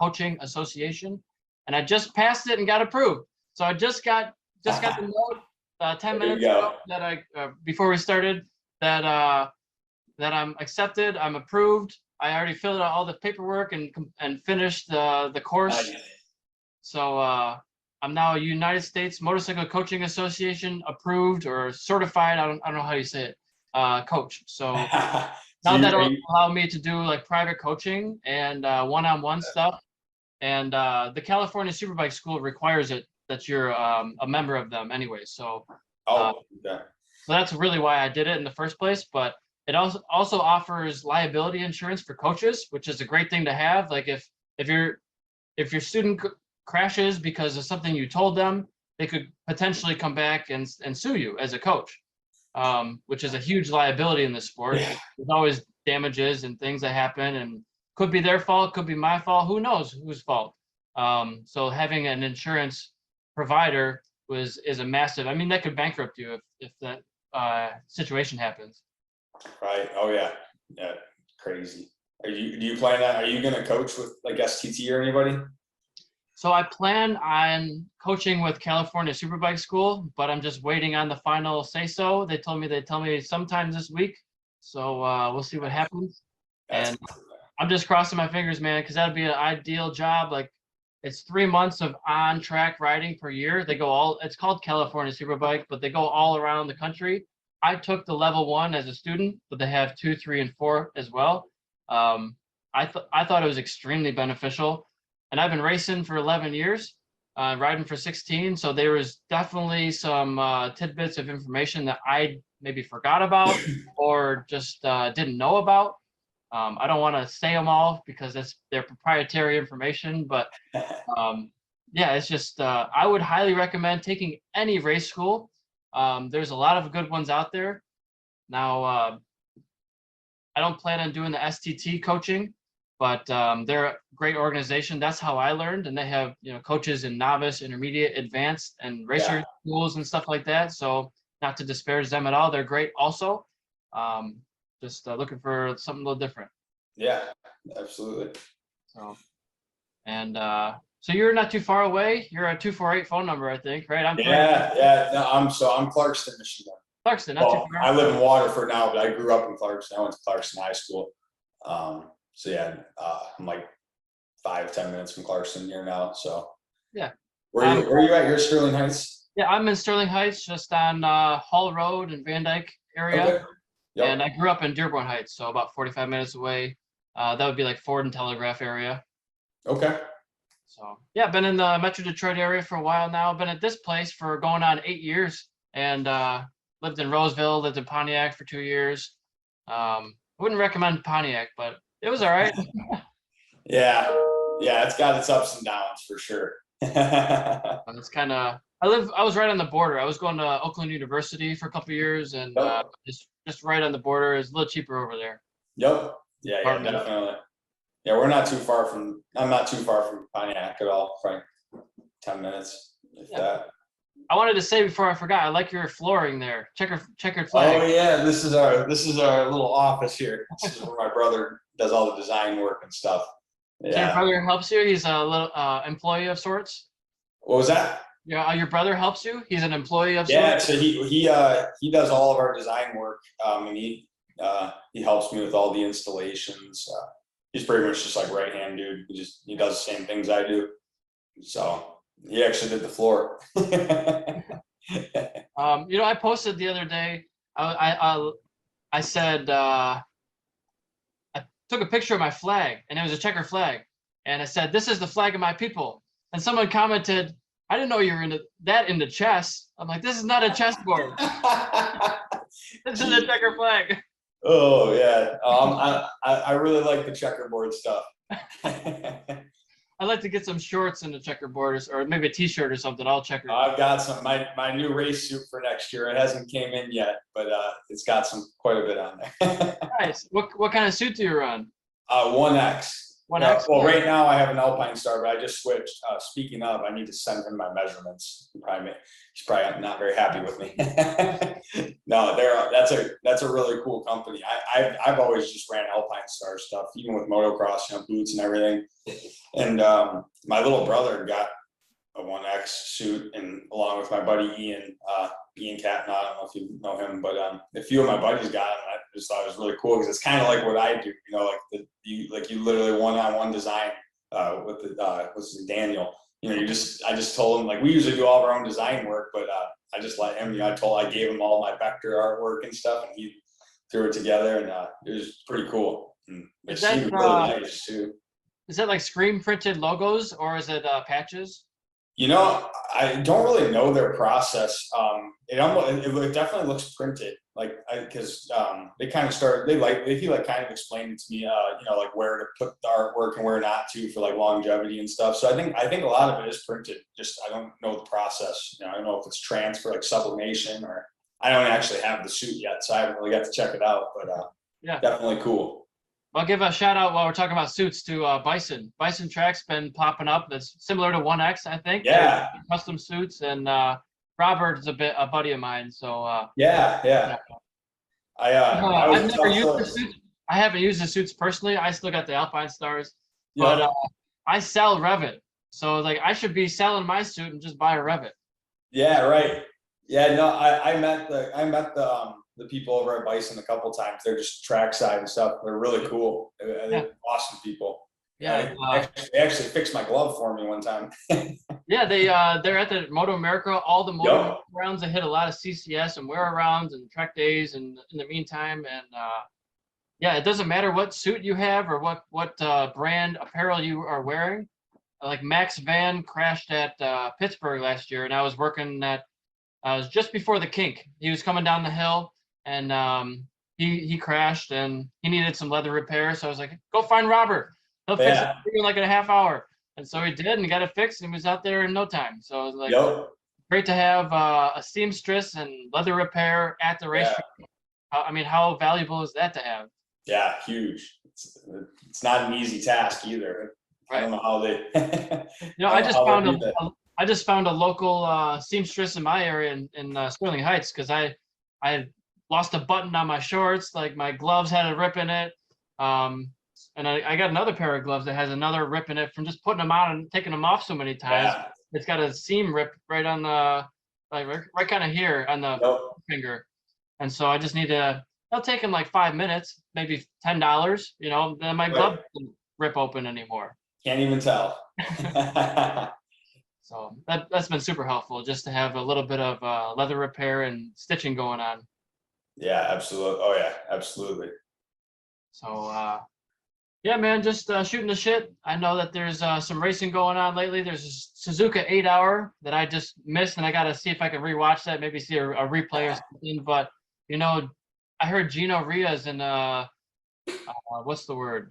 Coaching Association. And I just passed it and got approved. So I just got the note 10 minutes ago that before we started that I'm accepted, I'm approved. I already filled out all the paperwork and finished the course. So I'm now a United States Motorcycle Coaching Association approved or certified. I don't know how you say it, coach. So now that'll allow me to do like private coaching and one-on-one stuff. And the California Superbike School requires it that you're a member of them anyway. So so that's really why I did it in the first place. But it also offers liability insurance for coaches, which is a great thing to have. Like if your student crashes because of something you told them, they could potentially come back and sue you as a coach, which is a huge liability in this sport. There's always damages and things that happen, and could be their fault, could be my fault. Who knows whose fault? So having an insurance provider is a massive, I mean, that could bankrupt you if that situation happens. Right. Oh yeah. Yeah. Crazy. Do you plan on, are you going to coach with like STT or anybody? So I plan on coaching with California Superbike School, but I'm just waiting on the final say so. They'd tell me sometime this week. So we'll see what happens. That's And I'm just crossing my fingers, man, because that'd be an ideal job. Like, it's 3 months of on-track riding per year. They go all, it's called California Superbike, but they go all around the country. I took the level 1 as a student, but they have 2, 3, and 4 as well. I thought it was extremely beneficial, and I've been racing for 11 years, riding for 16. So there was definitely some tidbits of information that I maybe forgot about or just didn't know about. I don't want to say them all because that's their proprietary information, but yeah, it's just I would highly recommend taking any race school. There's a lot of good ones out there. Now, I don't plan on doing the STT coaching, but they're a great organization. That's how I learned, and they have coaches in novice, intermediate, advanced, and racer schools and stuff like that. So not to disparage them at all, they're great also. Just looking for something a little different. Yeah, absolutely. So, and so you're not too far away. You're a 248 phone number, I think, right? I'm Yeah. No, I'm Clarkston, Michigan. Clarkston, not too far. I live in Waterford now, but I grew up in Clarkston. I went to Clarkston High School. So yeah, I'm like 5-10 minutes from Clarkston here now. So yeah. Where are you at? You're Sterling Heights? Yeah, I'm in Sterling Heights, just on Hall Road and Van Dyke area. Okay. Yep. And I grew up in Dearborn Heights, so about 45 minutes away. That would be like Ford and Telegraph area. Okay. So yeah, been in the Metro Detroit area for a while now. Been at this place for going on 8 years, and lived in Roseville, lived in Pontiac for 2 years. I wouldn't recommend Pontiac, but it was all right. Yeah, it's got its ups and downs for sure. And it's kind of, I was right on the border. I was going to Oakland University for a couple of years, and just right on the border. It's a little cheaper over there. Yep. Yeah, definitely. Yeah, I'm not too far from Pontiac at all. Probably 10 minutes, if that. I wanted to say before I forgot, I like your flooring there. Checkered flag. Oh yeah, this is our little office here. This is where my brother does all the design work and stuff. Yeah. So your brother helps you? He's a little employee of sorts? What was that? Yeah, your brother helps you? He's an employee of sorts? Yeah, so he does all of our design work, and he helps me with all the installations. He's pretty much just like right hand dude. He does the same things I do. So he actually did the floor. I posted the other day. I said I took a picture of my flag, and it was a checker flag, and I said, "This is the flag of my people." And someone commented, "I didn't know you were into chess." I'm like, "This is not a chessboard. This is a checker flag." Oh yeah, I really like the checkerboard stuff. I'd like to get some shorts in the checkerboard, or maybe a T-shirt or something. I'll checker. I've got some my new race suit for next year. It hasn't came in yet, but it's got quite a bit on there. Nice. What kind of suit do you run? 1X. 1X. Well, right now I have an Alpine Star, but I just switched. Speaking of, I need to send him my measurements. He's probably not very happy with me. No, that's a really cool company. I've always just ran Alpine Star stuff, even with motocross, boots and everything. And my little brother got a 1X suit, and along with my buddy Ian Catton. I don't know if you know him, but a few of my buddies got it. And I just thought it was really cool because it's kind of like what I do, you literally one-on-one design with the Daniel. I just told him, like, we usually do all of our own design work, but I just let him. I gave him all my vector artwork and stuff, and he threw it together, and it was pretty cool. And it seemed really nice too. Is that like screen printed logos, or is it patches? I don't really know their process. It definitely looks printed, because they kind of started. He kind of explained it to me, like where to put the artwork and where not to for like longevity and stuff. So I think a lot of it is printed. Just I don't know the process. I don't know if it's transfer, like sublimation, or I don't actually have the suit yet, so I haven't really got to check it out. But yeah, definitely cool. I'll give a shout out while we're talking about suits to Bison. Bison Track's been popping up. That's similar to 1X, I think. Yeah. They're custom suits, and Robert is a buddy of mine. So Yeah. I I've was never used the also, suits. I haven't used the suits personally. I still got the Alpine Stars, but yeah, I sell Revit. So like I should be selling my suit and just buy a Revit. yeah, right. Yeah, no, I met the people over at Bison a couple times. They're just trackside and stuff. They're really cool. Yeah. They're awesome people. Yeah, They actually fixed my glove for me one time. yeah. They're at the Moto America. All the Moto Yep. rounds. They hit a lot of CCS and wear arounds and track days. And in the meantime, and yeah, it doesn't matter what suit you have or what brand apparel you are wearing. Like Max Van crashed at Pittsburgh last year, and I was working at. It was just before the kink. He was coming down the hill, and he crashed, and he needed some leather repair. So I was like, "Go find Robert. He'll fix it for you in like in a half hour." And so he did, and got it fixed, and he was out there in no time. So it was like Yep. great to have a seamstress and leather repair at the racetrack. I mean, how valuable is that to have? Yeah, huge. It's not an easy task either. I don't know how they. You know, I just found a local seamstress in my area in Sterling Heights because I had lost a button on my shorts, like my gloves had a rip in it, and I got another pair of gloves that has another rip in it from just putting them on and taking them off so many times. Yeah. It's got a seam rip right on the right kind of here on the Yep. finger, and so I just need to. It'll take him like 5 minutes, maybe $10. You know, then my glove doesn't rip open anymore. Can't even tell. So that's been super helpful just to have a little bit of leather repair and stitching going on. Yeah, absolutely. Oh yeah, absolutely. So yeah, man, just shooting the shit. I know that there's some racing going on lately. There's a Suzuka 8-hour that I just missed, and I got to see if I can rewatch that, maybe see a replay or something. But you know, I heard Gino Ria's in what's the word?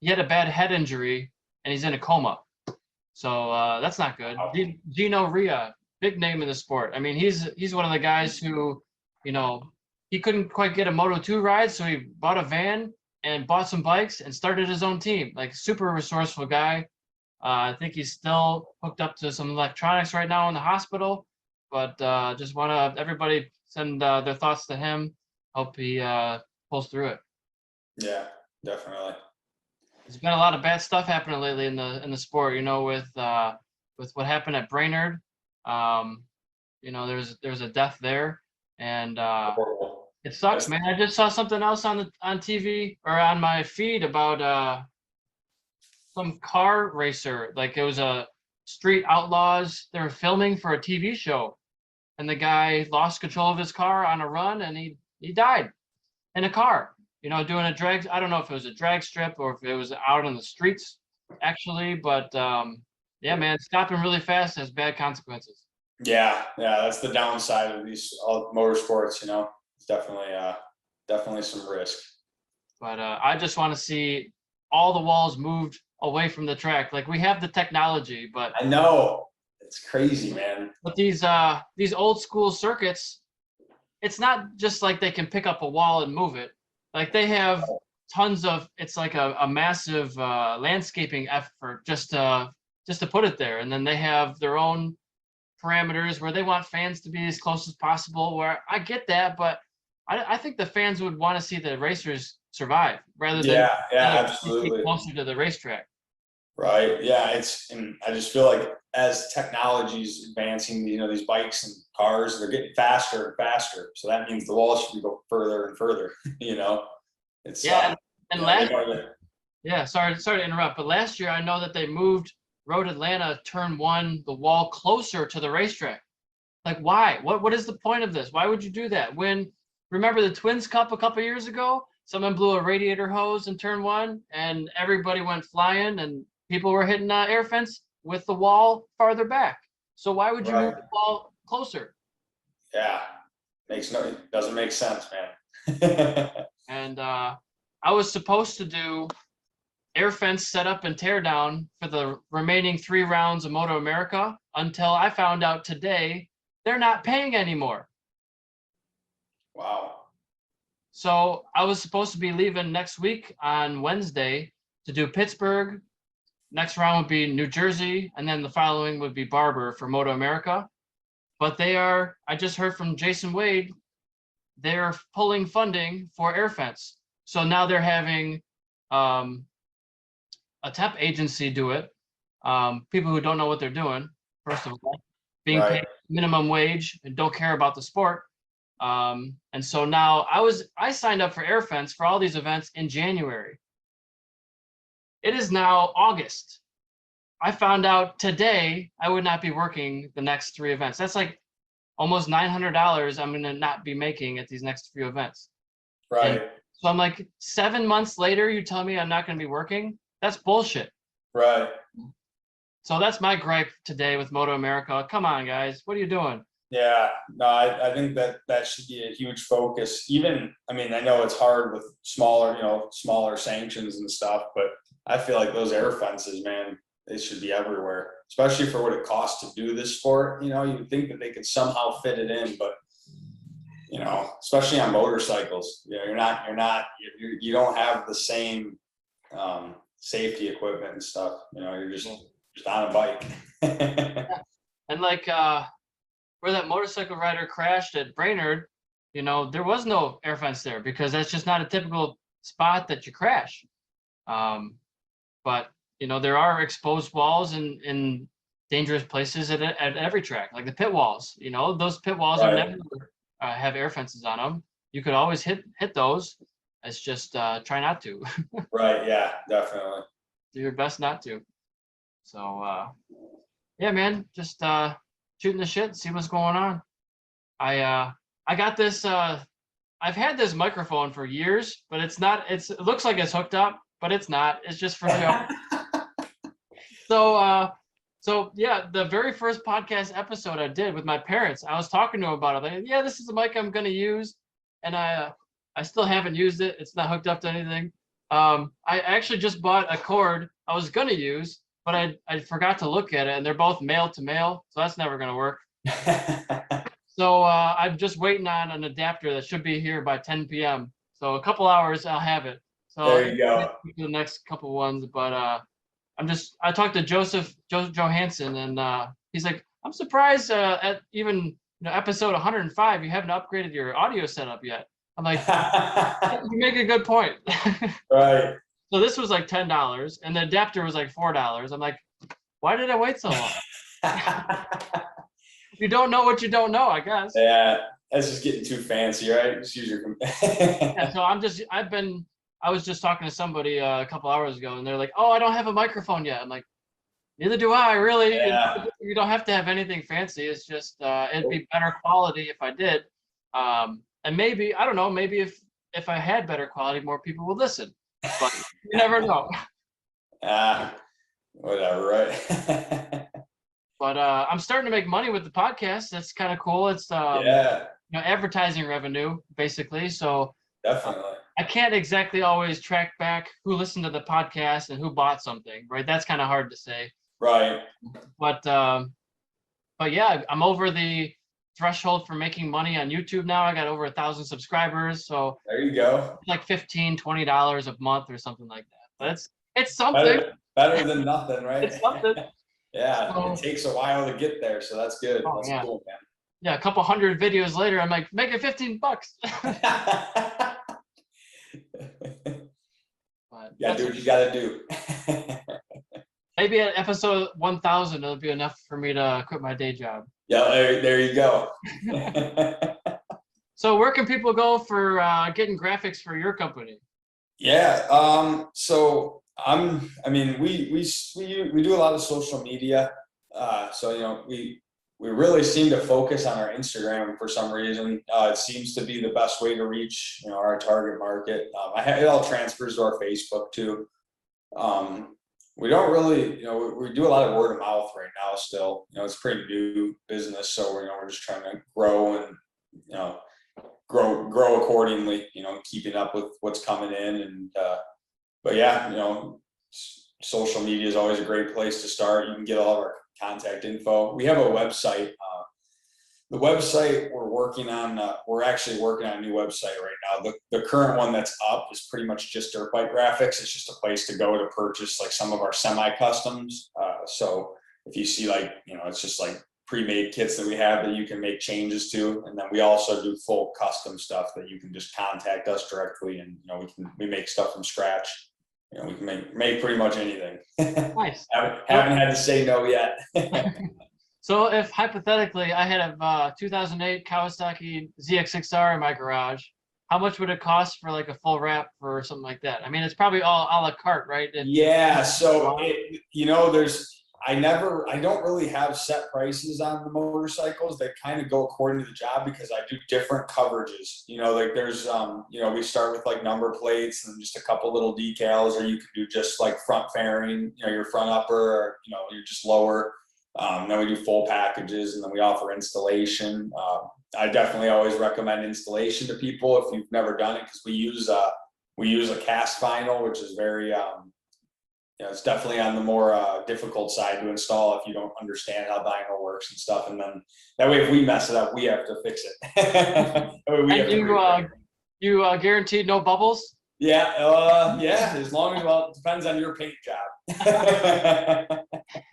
He had a bad head injury and he's in a coma. So that's not good. Gino Ria, big name in the sport. I mean, he's one of the guys who, you know, he couldn't quite get a Moto2 ride, so he bought a van and bought some bikes and started his own team. Like super resourceful guy. I think he's still hooked up to some electronics right now in the hospital, but just want to everybody send their thoughts to him. Hope he pulls through it. Yeah, definitely. There's been a lot of bad stuff happening lately in the sport, you know, with what happened at Brainerd. You know, there's a death there, and it sucks, man. I just saw something else on TV or on my feed about some car racer. Like it was a Street Outlaws. They were filming for a TV show, and the guy lost control of his car on a run, and he died in a car. You know, doing a drag. I don't know if it was a drag strip or if it was out on the streets, actually. But yeah, man, stopping really fast has bad consequences. Yeah, that's the downside of these all motorsports. You know, it's definitely some risk. But I just want to see all the walls moved away from the track. Like we have the technology, but I know it's crazy, man. But these old school circuits, it's not just like they can pick up a wall and move it. Like they have tons of. It's like a massive landscaping effort just to put it there, and then they have their own parameters where they want fans to be as close as possible. Where I get that, but I think the fans would want to see the racers survive rather than absolutely closer to the racetrack. Right. Yeah. And I just feel like as technology is advancing, you know, these bikes and cars, they're getting faster and faster. So that means the walls should go further and further. You know, it's and last sorry to interrupt, but last year I know that they moved Road Atlanta Turn 1 the wall closer to the racetrack. Like why? What is the point of this? Why would you do that? When remember the Twins Cup a couple years ago? Someone blew a radiator hose in Turn 1 and everybody went flying and people were hitting air fence with the wall farther back. So why would you move the wall closer? Yeah, doesn't make sense, man. And I was supposed to do air fence setup and tear down for the remaining 3 rounds of Moto America until I found out today they're not paying anymore. Wow. So I was supposed to be leaving next week on Wednesday to do Pittsburgh. Next round would be New Jersey, and then the following would be Barber for Moto America. But I just heard from Jason Wade, they're pulling funding for Air Fence. So now they're having a temp agency do it. People who don't know what they're doing, first of all, being paid minimum wage and don't care about the sport. And so now I signed up for Air Fence for all these events in January. It is now August. I found out today I would not be working the next 3 events. That's like almost $900 I'm going to not be making at these next few events. Right. And so I'm like, 7 months later, you tell me I'm not going to be working? That's bullshit. Right. So that's my gripe today with Moto America. Come on, guys. What are you doing? Yeah, no, I think that should be a huge focus. Even, I mean, I know it's hard with smaller sanctions and stuff, but I feel like those air fences, man, they should be everywhere, especially for what it costs to do this sport. You'd think that they could somehow fit it in, but especially on motorcycles, you don't have the same safety equipment and stuff. You're just on a bike. And like where that motorcycle rider crashed at Brainerd, there was no air fence there because that's just not a typical spot that you crash. But there are exposed walls in dangerous places at every track, like the pit walls. Those pit walls are never have air fences on them. You could always hit those. It's just try not to. Right. Yeah, definitely. Do your best not to. So yeah, man, just shooting the shit, see what's going on. I got this. I've had this microphone for years, but it's not. It looks like it's hooked up, but it's not. It's just for show. So yeah, the very first podcast episode I did with my parents, I was talking to them about it. Like, yeah, this is the mic I'm gonna use, and I still haven't used it. It's not hooked up to anything. I actually just bought a cord I was gonna use, but I forgot to look at it, and they're both male to male, so that's never gonna work. So I'm just waiting on an adapter that should be here by 10 p.m. So a couple hours, I'll have it. So there you go. The next couple ones, but I talked to Joseph Johansson, and he's like, I'm surprised at even episode 105, you haven't upgraded your audio setup yet. I'm like, you make a good point. Right. So this was like $10, and the adapter was like $4. I'm like, why did I wait so long? You don't know what you don't know, I guess. Yeah, that's just getting too fancy, right? Just use your. Yeah, so I was just talking to somebody a couple hours ago, and they're like, "Oh, I don't have a microphone yet." I'm like, "Neither do I, really." Yeah. You don't have to have anything fancy. It's just it'd be better quality if I did. And maybe, I don't know, maybe if I had better quality, more people would listen. But you never know. Whatever, right? But I'm starting to make money with the podcast. That's kind of cool. It's advertising revenue, basically. So definitely. I can't exactly always track back who listened to the podcast and who bought something, right? That's kind of hard to say. Right. But yeah, I'm over the threshold for making money on YouTube now. I got over 1,000 subscribers. So there you go. It's like $15-$20 a month or something like that. But it's something. Better than nothing, right? It's something. Yeah, so, it takes a while to get there, so that's good. Oh, that's cool, man. Yeah, a couple hundred videos later, I'm like, make it $15. Yeah, do what you gotta do. Maybe at episode 1,000, it'll be enough for me to quit my day job. Yeah, there you go. So where can people go for getting graphics for your company? Yeah, so we do a lot of social media. So we really seem to focus on our Instagram for some reason. It seems to be the best way to reach our target market. It all transfers to our Facebook too. We don't really, we do a lot of word of mouth right now still. It's pretty new business, so we're just trying to grow and grow accordingly, keeping up with what's coming in. And but yeah, social media is always a great place to start. You can get all of our contact info. We have a website, The website we're actually working on a new website right now. The current one that's up is pretty much just dirt bike graphics. It's just a place to go to purchase like some of our semi-customs. So if you see like, it's just like pre-made kits that we have that you can make changes to. And then we also do full custom stuff that you can just contact us directly, and we make stuff from scratch. We can make pretty much anything. Nice. haven't had to say no yet. So if hypothetically I had a 2008 Kawasaki ZX6R in my garage, how much would it cost for like a full wrap for something like that? I mean, it's probably all a la carte, right? Yeah. So I don't really have set prices on the motorcycles. They kind of go according to the job because I do different coverages. Like there's we start with like number plates and just a couple little decals, or you can do just like front fairing, your front upper, or you're just lower. Then we do full packages, and then we offer installation. I definitely always recommend installation to people if you've never done it, because we use a cast vinyl, which is very it's definitely on the more difficult side to install if you don't understand how vinyl works and stuff. And then that way, if we mess it up, we have to fix it. That way you guaranteed no bubbles? Yeah, as long as, it depends on your paint job.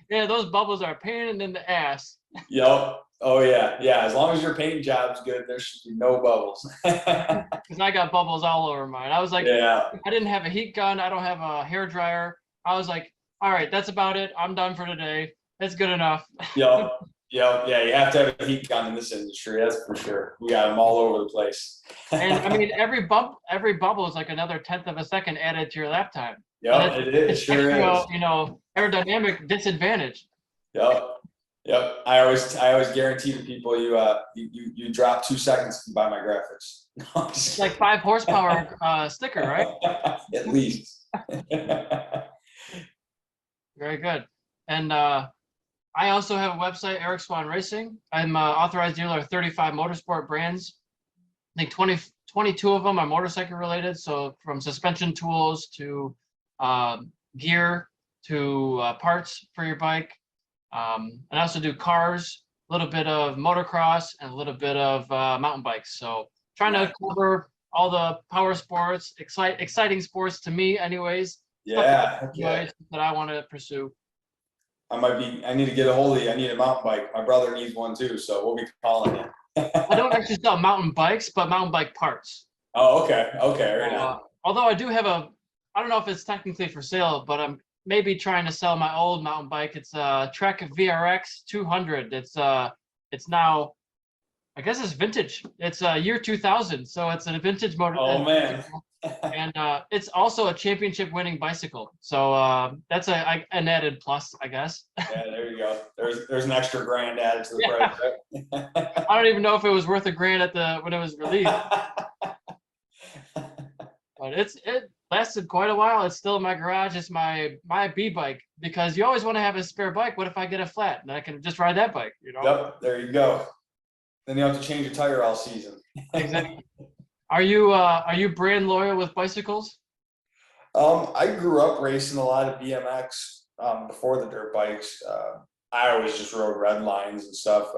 Yeah, those bubbles are a pain in the ass. Yep. Oh yeah. As long as your paint job's good, there should be no bubbles. Because I got bubbles all over mine. I was like, I didn't have a heat gun. I don't have a hair dryer. I was like, all right, that's about it. I'm done for today. That's good enough. Yep. Yeah, you have to have a heat gun in this industry, that's for sure. We got them all over the place. And I mean, every bubble is like another 1/10 of a second added to your lap time. Yeah, it is. Sure is. Aerodynamic disadvantage. Yep. I always guarantee to people you drop 2 seconds to buy my graphics. It's like 5 horsepower sticker, right? At least. Very good. And I also have a website, EricSwahnRacing. I'm authorized dealer of 35 motorsport brands. I think 22 of them are motorcycle related. So from suspension tools to gear to parts for your bike. And I also do cars, a little bit of motocross, and a little bit of mountain bikes. So trying to cover all the power sports, exciting sports to me anyways. Yeah. That I want to pursue. I need to get a hold of you. I need a mountain bike. My brother needs one too, so we'll be calling you. I don't actually sell mountain bikes, but mountain bike parts. Oh, okay. Right on. Although I do have I don't know if it's technically for sale, but I'm maybe trying to sell my old mountain bike. It's a Trek VRX 200. It's now, I guess it's vintage. It's year 2000, so it's a vintage motor. Oh man. And it's also a championship winning bicycle. So that's an added plus, I guess. Yeah, there you go. There's an extra grand added to the price. Right? I don't even know if it was worth $1,000 when it was released. But it lasted quite a while. It's still in my garage. It's my B bike, because you always want to have a spare bike. What if I get a flat and I can just ride that bike? Yep, there you go. Then you have to change your tire all season. Exactly. Are you brand loyal with bicycles? I grew up racing a lot of BMX before the dirt bikes. I always just rode red lines and stuff.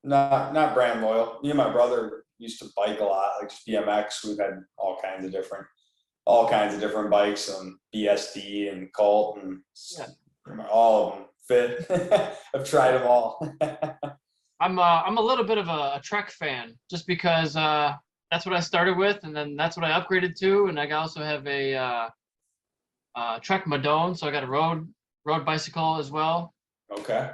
Not brand loyal. Me and my brother used to bike a lot, like just BMX. We've had all kinds of different bikes, and BSD and Colt, and all of them fit. I've tried them all. I'm a little bit of a Trek fan, just because that's what I started with, and then that's what I upgraded to, and I also have a Trek Madone, so I got a road bicycle as well. Okay.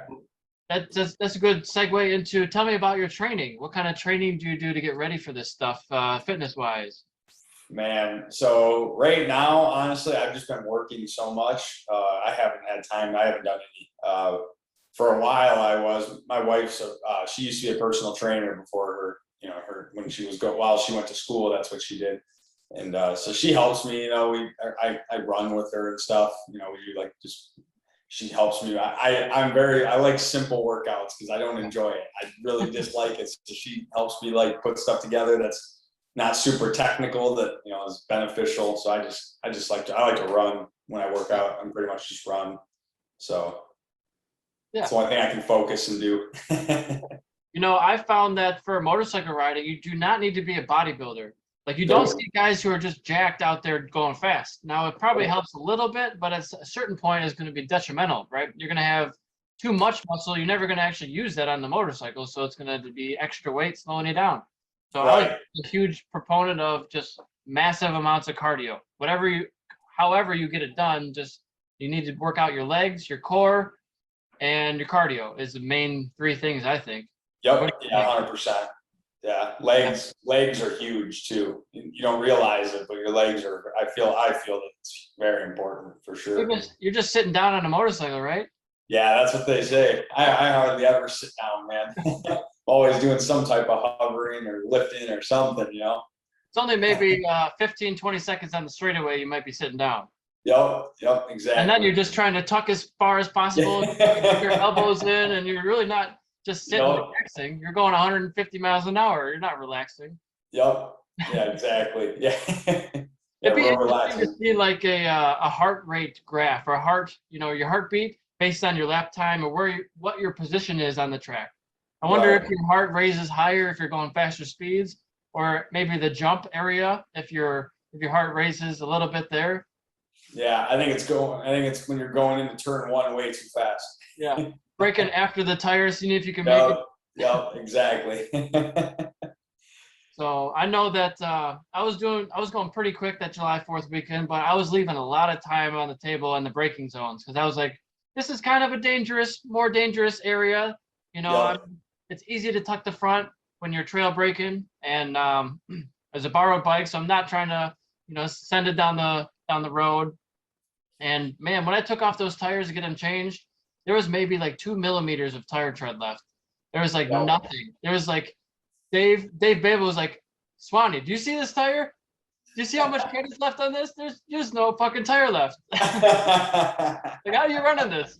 That's a good segue into, tell me about your training. What kind of training do you do to get ready for this stuff, fitness wise? Man, so right now, honestly, I've just been working so much. I haven't had time. I haven't done any. For a while, my wife, she used to be a personal trainer before when she while she went to school, that's what she did. And so she helps me, I run with her and stuff, we do she helps me. I like simple workouts because I don't enjoy it. I really dislike it. So she helps me put stuff together that's not super technical, that is beneficial. So I like to run when I work out. I'm pretty much just run. So yeah, it's the only thing I can focus and do. I found that for motorcycle riding, you do not need to be a bodybuilder. Like you don't see guys who are just jacked out there going fast. Now it probably helps a little bit, but at a certain point it's going to be detrimental, right? You're going to have too much muscle. You're never going to actually use that on the motorcycle, so it's going to be extra weight slowing you down. So I was a huge proponent of just massive amounts of cardio. However you get it done, just you need to work out your legs, your core, and your cardio is the main 3 things I think. Yep. Yeah, 100%. Yeah, legs are huge too. You don't realize it, but your legs are. I feel that it's very important for sure. You're just sitting down on a motorcycle, right? Yeah, that's what they say. I hardly ever sit down, man. Always doing some type of hovering or lifting or something, It's only maybe 15, 20 seconds on the straightaway you might be sitting down. Yep, exactly. And then you're just trying to tuck as far as possible, get your elbows in, and you're really not just sitting relaxing. You're going 150 miles an hour. You're not relaxing. Yep. Yeah, exactly. Yeah. It'd be interesting to see like a heart rate graph or your heartbeat based on your lap time or what your position is on the track. I wonder if your heart raises higher if you're going faster speeds, or maybe the jump area if your heart raises a little bit there. Yeah, I think it's when you're going into turn 1 way too fast. Yeah, breaking after the tires, seeing if you can make it. Yep, exactly. So I know that I was going pretty quick that July 4th weekend, but I was leaving a lot of time on the table in the braking zones because I was like, this is kind of a more dangerous area. It's easy to tuck the front when you're trail braking, and there's a borrowed bike, so I'm not trying to send it down the road. And man, when I took off those tires to get them changed, there was maybe like 2 millimeters of tire tread left. There was like nothing. There was like Dave Babel was like, Swanee, do you see this tire? Do you see how much tread is left on this? There's no fucking tire left. Like, how are you running this?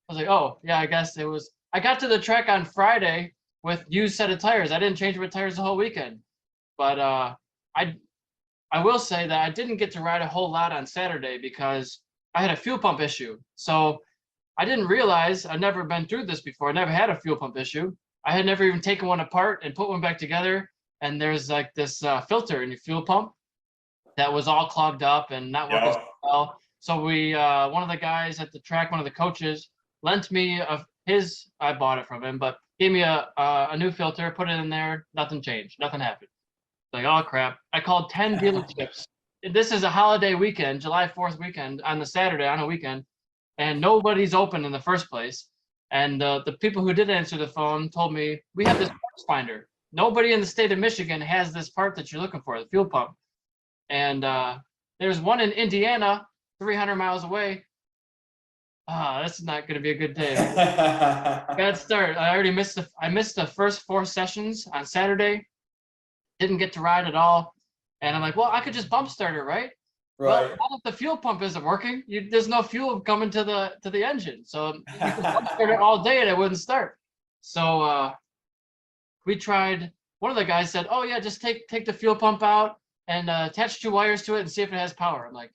I was like, oh yeah, I guess it was. I got to the track on Friday with used set of tires. I didn't change my tires the whole weekend, but I will say that I didn't get to ride a whole lot on Saturday because I had a fuel pump issue. So I didn't realize, I'd never been through this before. I never had a fuel pump issue. I had never even taken one apart and put one back together. And there's like this filter in your fuel pump that was all clogged up and not working so well. So one of the guys at the track, one of the coaches, lent me I bought it from him, but gave me a new filter, put it in there, nothing changed, nothing happened. Like, oh crap. I called 10 dealerships. This is a holiday weekend, July 4th weekend, on the Saturday, on a weekend, and nobody's open in the first place. And the people who did answer the phone told me, we have this parts finder. Nobody in the state of Michigan has this part that you're looking for, the fuel pump. And there's one in Indiana, 300 miles away. That's not going to be a good day. Bad start. I missed the first 4 sessions on Saturday. Didn't get to ride at all. And I'm like, well, I could just bump start it, right? Right. Well, now that the fuel pump isn't working, there's no fuel coming to the engine. So you can bump start it all day and it wouldn't start. So we tried. One of the guys said, oh yeah, just take the fuel pump out and attach 2 wires to it and see if it has power. I'm like,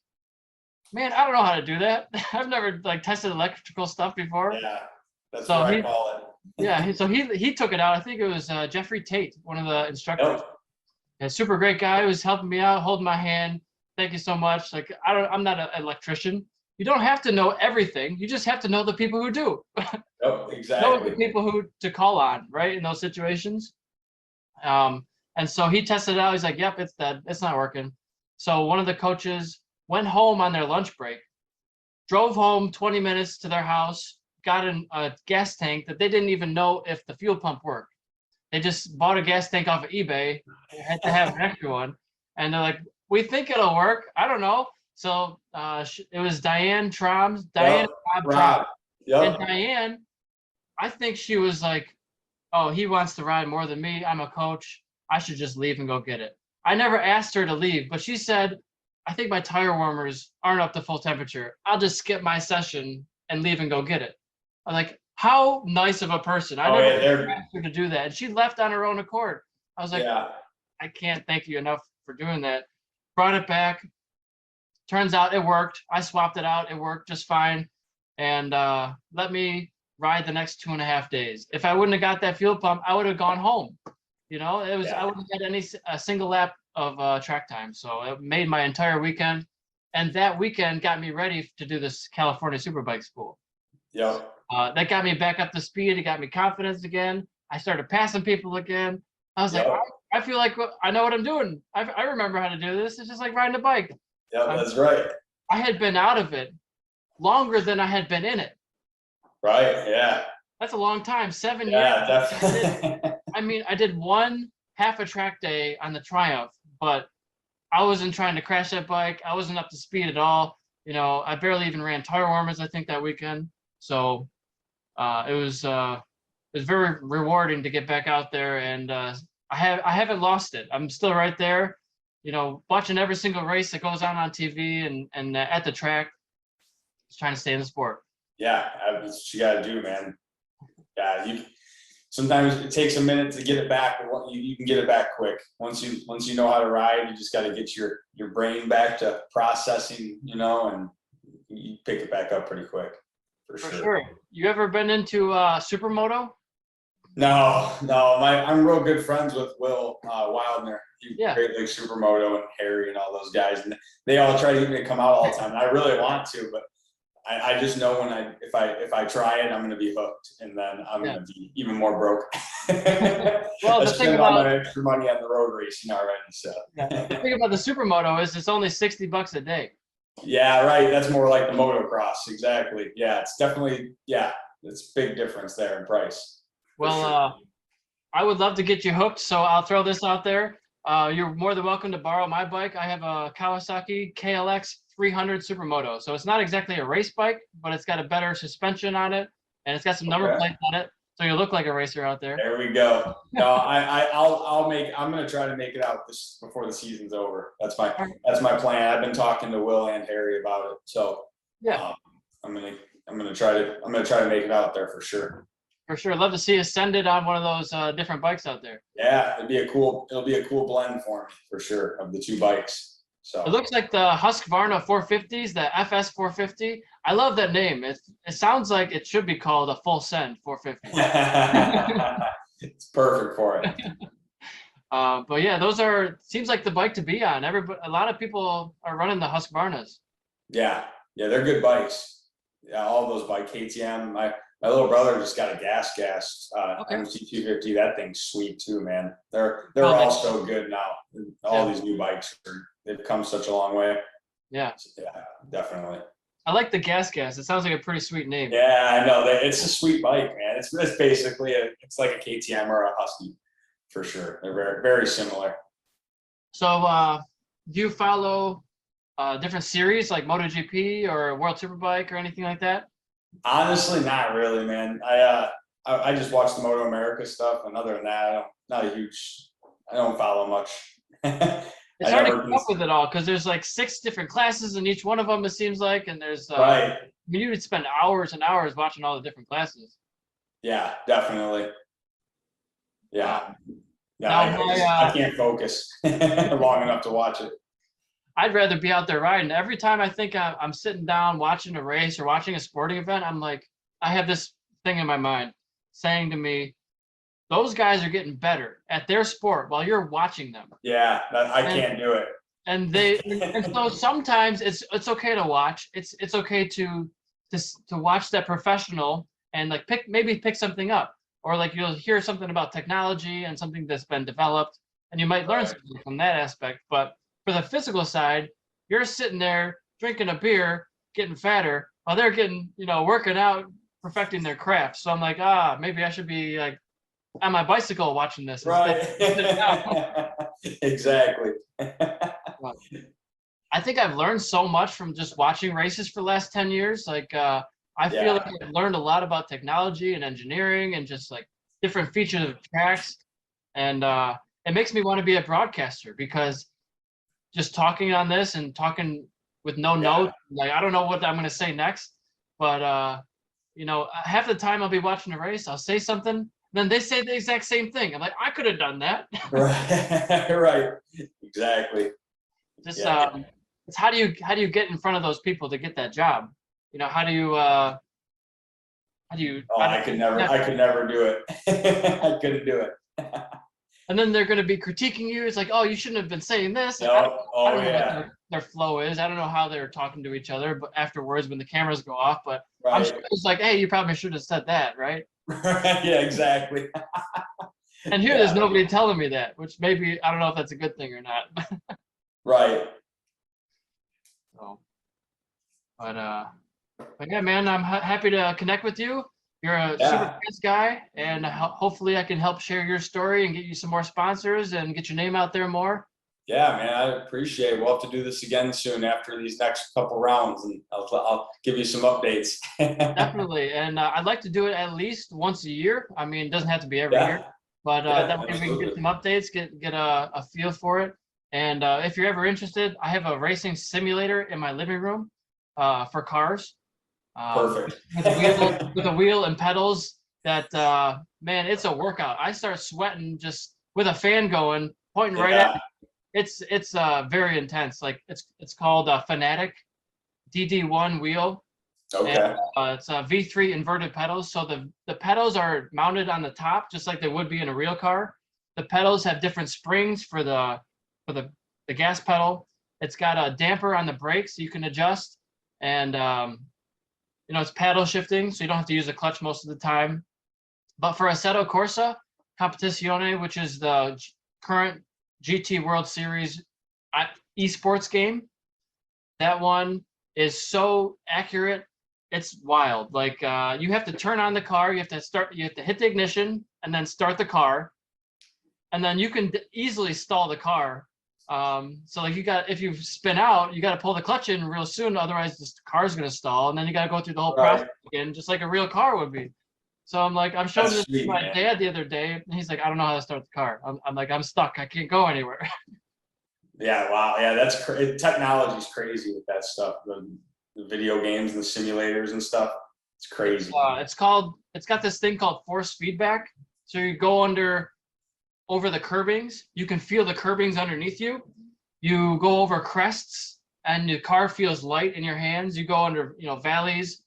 man, I don't know how to do that. I've never tested electrical stuff before. Yeah, that's what I call it. Yeah, so he took it out. I think it was Jeffrey Tate, one of the instructors. A super great guy who was helping me out, holding my hand. Thank you so much. Like, I'm not an electrician. You don't have to know everything. You just have to know the people who do. Yep, exactly. Know the people who to call on, right, in those situations. And so he tested it out. He's like, yep, it's dead. It's not working. So one of the coaches went home on their lunch break, drove home 20 minutes to their house, got a gas tank that they didn't even know if the fuel pump worked. They just bought a gas tank off of eBay. They had to have an extra one. And they're like, we think it'll work. I don't know. So it was Diane Troms. Diane Rob. Yep. And Diane, I think she was like, oh, he wants to ride more than me. I'm a coach. I should just leave and go get it. I never asked her to leave, but she said, I think my tire warmers aren't up to full temperature. I'll just skip my session and leave and go get it. I'm like, how nice of a person. I never asked her to do that. And she left on her own accord. I was like, I can't thank you enough for doing that. Brought it back. Turns out it worked. I swapped it out. It worked just fine. And let me ride the next 2.5 days. If I wouldn't have got that fuel pump, I would have gone home. You know, I wouldn't have had a single lap of track time. So it made my entire weekend. And that weekend got me ready to do this California Superbike School. Yep. That got me back up to speed. It got me confidence again. I started passing people again. I was like, I feel like I know what I'm doing. I remember how to do this. It's just like riding a bike. Yeah, that's right. I had been out of it longer than I had been in it. Right. Yeah. That's a long time. 7 years. Yeah, definitely. I mean, I did one half a track day on the Triumph, but I wasn't trying to crash that bike. I wasn't up to speed at all. You know, I barely even ran tire warmers, I think, that weekend. So it was very rewarding to get back out there, and I haven't lost it. I'm still right there, you know, watching every single race that goes on TV and at the track, just trying to stay in the sport. Yeah, that's what you got to do, man. Yeah, sometimes it takes a minute to get it back, but you can get it back quick. Once you know how to ride, you just got to get your brain back to processing, you know, and you pick it back up pretty quick. For sure. You ever been into supermoto? No. I'm real good friends with Will Wildner. Great Lakes Supermoto and Harry and all those guys, and they all try to get me to come out all the time. And I really want to, but I just know if I try it, I'm going to be hooked, and then I'm going to be even more broke. Well, I spent all my extra money on the road racing already. So the thing about the supermoto is it's only $60 a day. Yeah, right. That's more like the motocross. Exactly. Yeah, it's definitely, it's a big difference there in price. Well, sure. I would love to get you hooked, so I'll throw this out there. You're more than welcome to borrow my bike. I have a Kawasaki KLX 300 Supermoto. So it's not exactly a race bike, but it's got a better suspension on it, and it's got some number plates on it, so you look like a racer out there. There we go. No, I'm gonna try to make it out before the season's over. That's my plan. I've been talking to Will and Harry about it, so I'm gonna try to make it out there for sure. For sure, I'd love to see you send it on one of those different bikes out there. Yeah, it'll be a cool blend for me for sure of the two bikes. So it looks like the Husqvarna 450s, the FS 450. I love that name. It sounds like it should be called a full send 450. It's perfect for it. But yeah, seems like the bike to be on. A lot of people are running the Husqvarnas. Yeah, they're good bikes. Yeah, all those bikes. KTM. My little brother just got a gas MC250. That thing's sweet too, man. They're all so good now. All these new bikes they've come such a long way. Yeah, definitely. I like the gas. It sounds like a pretty sweet name. Yeah, I know. It's a sweet bike, man. It's basically it's like a KTM or a Husky for sure. They're very, very similar. So do you follow different series like MotoGP or World Superbike or anything like that? Honestly, not really, man. I just watch the Moto America stuff, and other than that, I don't follow much. It's hard to keep up with it all because there's like 6 different classes in each one of them, it seems like, and there's right. I mean, you would spend hours and hours watching all the different classes. Yeah, definitely. Yeah. I can't focus long enough to watch it. I'd rather be out there riding. Every time I think I'm sitting down watching a race or watching a sporting event, I'm like, I have this thing in my mind saying to me, those guys are getting better at their sport while you're watching them. Yeah, I can't do it. And so sometimes it's okay to watch. It's okay to watch that professional and like pick something up, or like you'll hear something about technology and something that's been developed, and you might learn something from that aspect. But for the physical side, you're sitting there drinking a beer, getting fatter, while they're getting, working out, perfecting their craft. So I'm like, maybe I should be like on my bicycle watching this. Right. Exactly. I think I've learned so much from just watching races for the last 10 years. Like, I feel like I've learned a lot about technology and engineering and just like different features of tracks. And it makes me want to be a broadcaster, because just talking on this and talking with no notes, like, I don't know what I'm going to say next, but half the time I'll be watching a race, I'll say something, then they say the exact same thing. I'm like, I could have done that. Right. Exactly. Just it's how do you get in front of those people to get that job? How do you How do you? Oh, I could never do it. I couldn't do it. And then they're going to be critiquing you. It's like, oh, you shouldn't have been saying this. Like, No. I don't know what their flow is. I don't know how they're talking to each other, but afterwards when the cameras go off, but I'm sure it's like, hey, you probably should have said that, right? Yeah, exactly. And here there's nobody telling me that, which maybe, I don't know if that's a good thing or not. Right. So, but yeah, man, I'm happy to connect with you. You're a super nice guy, and hopefully I can help share your story and get you some more sponsors and get your name out there more. Yeah, man, I appreciate it. We'll have to do this again soon after these next couple rounds, and I'll give you some updates. Definitely, and I'd like to do it at least once a year. I mean, it doesn't have to be every year, but that way we can get some updates, get a feel for it. And if you're ever interested, I have a racing simulator in my living room for cars. Perfect. With a wheel and pedals that, man, it's a workout. I start sweating just with a fan going, pointing right at me. It's very intense. Like it's called Fanatic DD1 wheel. Okay. And, it's V3 inverted pedals. So the pedals are mounted on the top, just like they would be in a real car. The pedals have different springs for the gas pedal. It's got a damper on the brakes so you can adjust, and it's paddle shifting, so you don't have to use the clutch most of the time. But for Assetto Corsa Competizione, which is the current GT World Series esports game, that one is so accurate, it's wild. Like you have to turn on the car, you have to hit the ignition and then start the car, and then you can easily stall the car. So like if you spin out, you got to pull the clutch in real soon, otherwise the car's going to stall, and then you got to go through the whole process again, just like a real car would be. So I'm showing this to my dad the other day, and he's like, I don't know how to start the car. I'm like, I'm stuck. I can't go anywhere. Yeah, wow. Yeah, that's technology's crazy with that stuff. The video games and the simulators and stuff. It's crazy. It's got this thing called force feedback. So you go over the curbings, you can feel the curbings underneath you. You go over crests and the car feels light in your hands. You go under, valleys,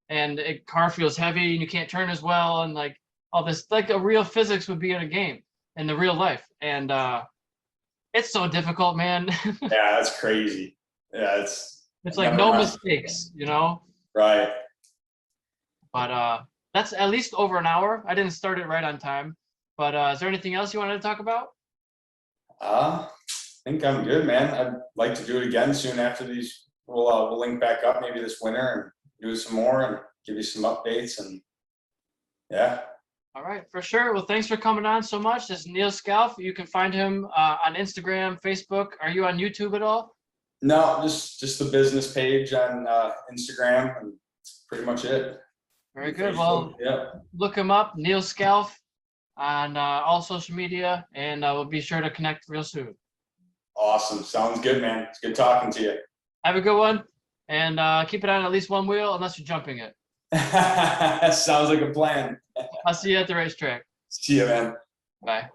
and the car feels heavy and you can't turn as well. And like all this, like a real physics would be in a game in the real life. And it's so difficult, man. Yeah, that's crazy. Yeah, it's like no mistakes, Right. But that's at least over an hour. I didn't start it right on time. But is there anything else you wanted to talk about? I think I'm good, man. I'd like to do it again soon after these. We'll link back up maybe this winter and do some more and give you some updates, and yeah. All right, for sure. Well, thanks for coming on so much. This is Neal Scalf. You can find him on Instagram, Facebook. Are you on YouTube at all? No, just the business page on Instagram, and that's pretty much it. Very good. Well, look him up, Neal Scalf, on all social media, and we'll be sure to connect real soon. Awesome. Sounds good, man. It's good talking to you. Have a good one, and keep it on at least one wheel unless you're jumping it. Sounds like a plan. I'll see you at the racetrack. See you, man. Bye.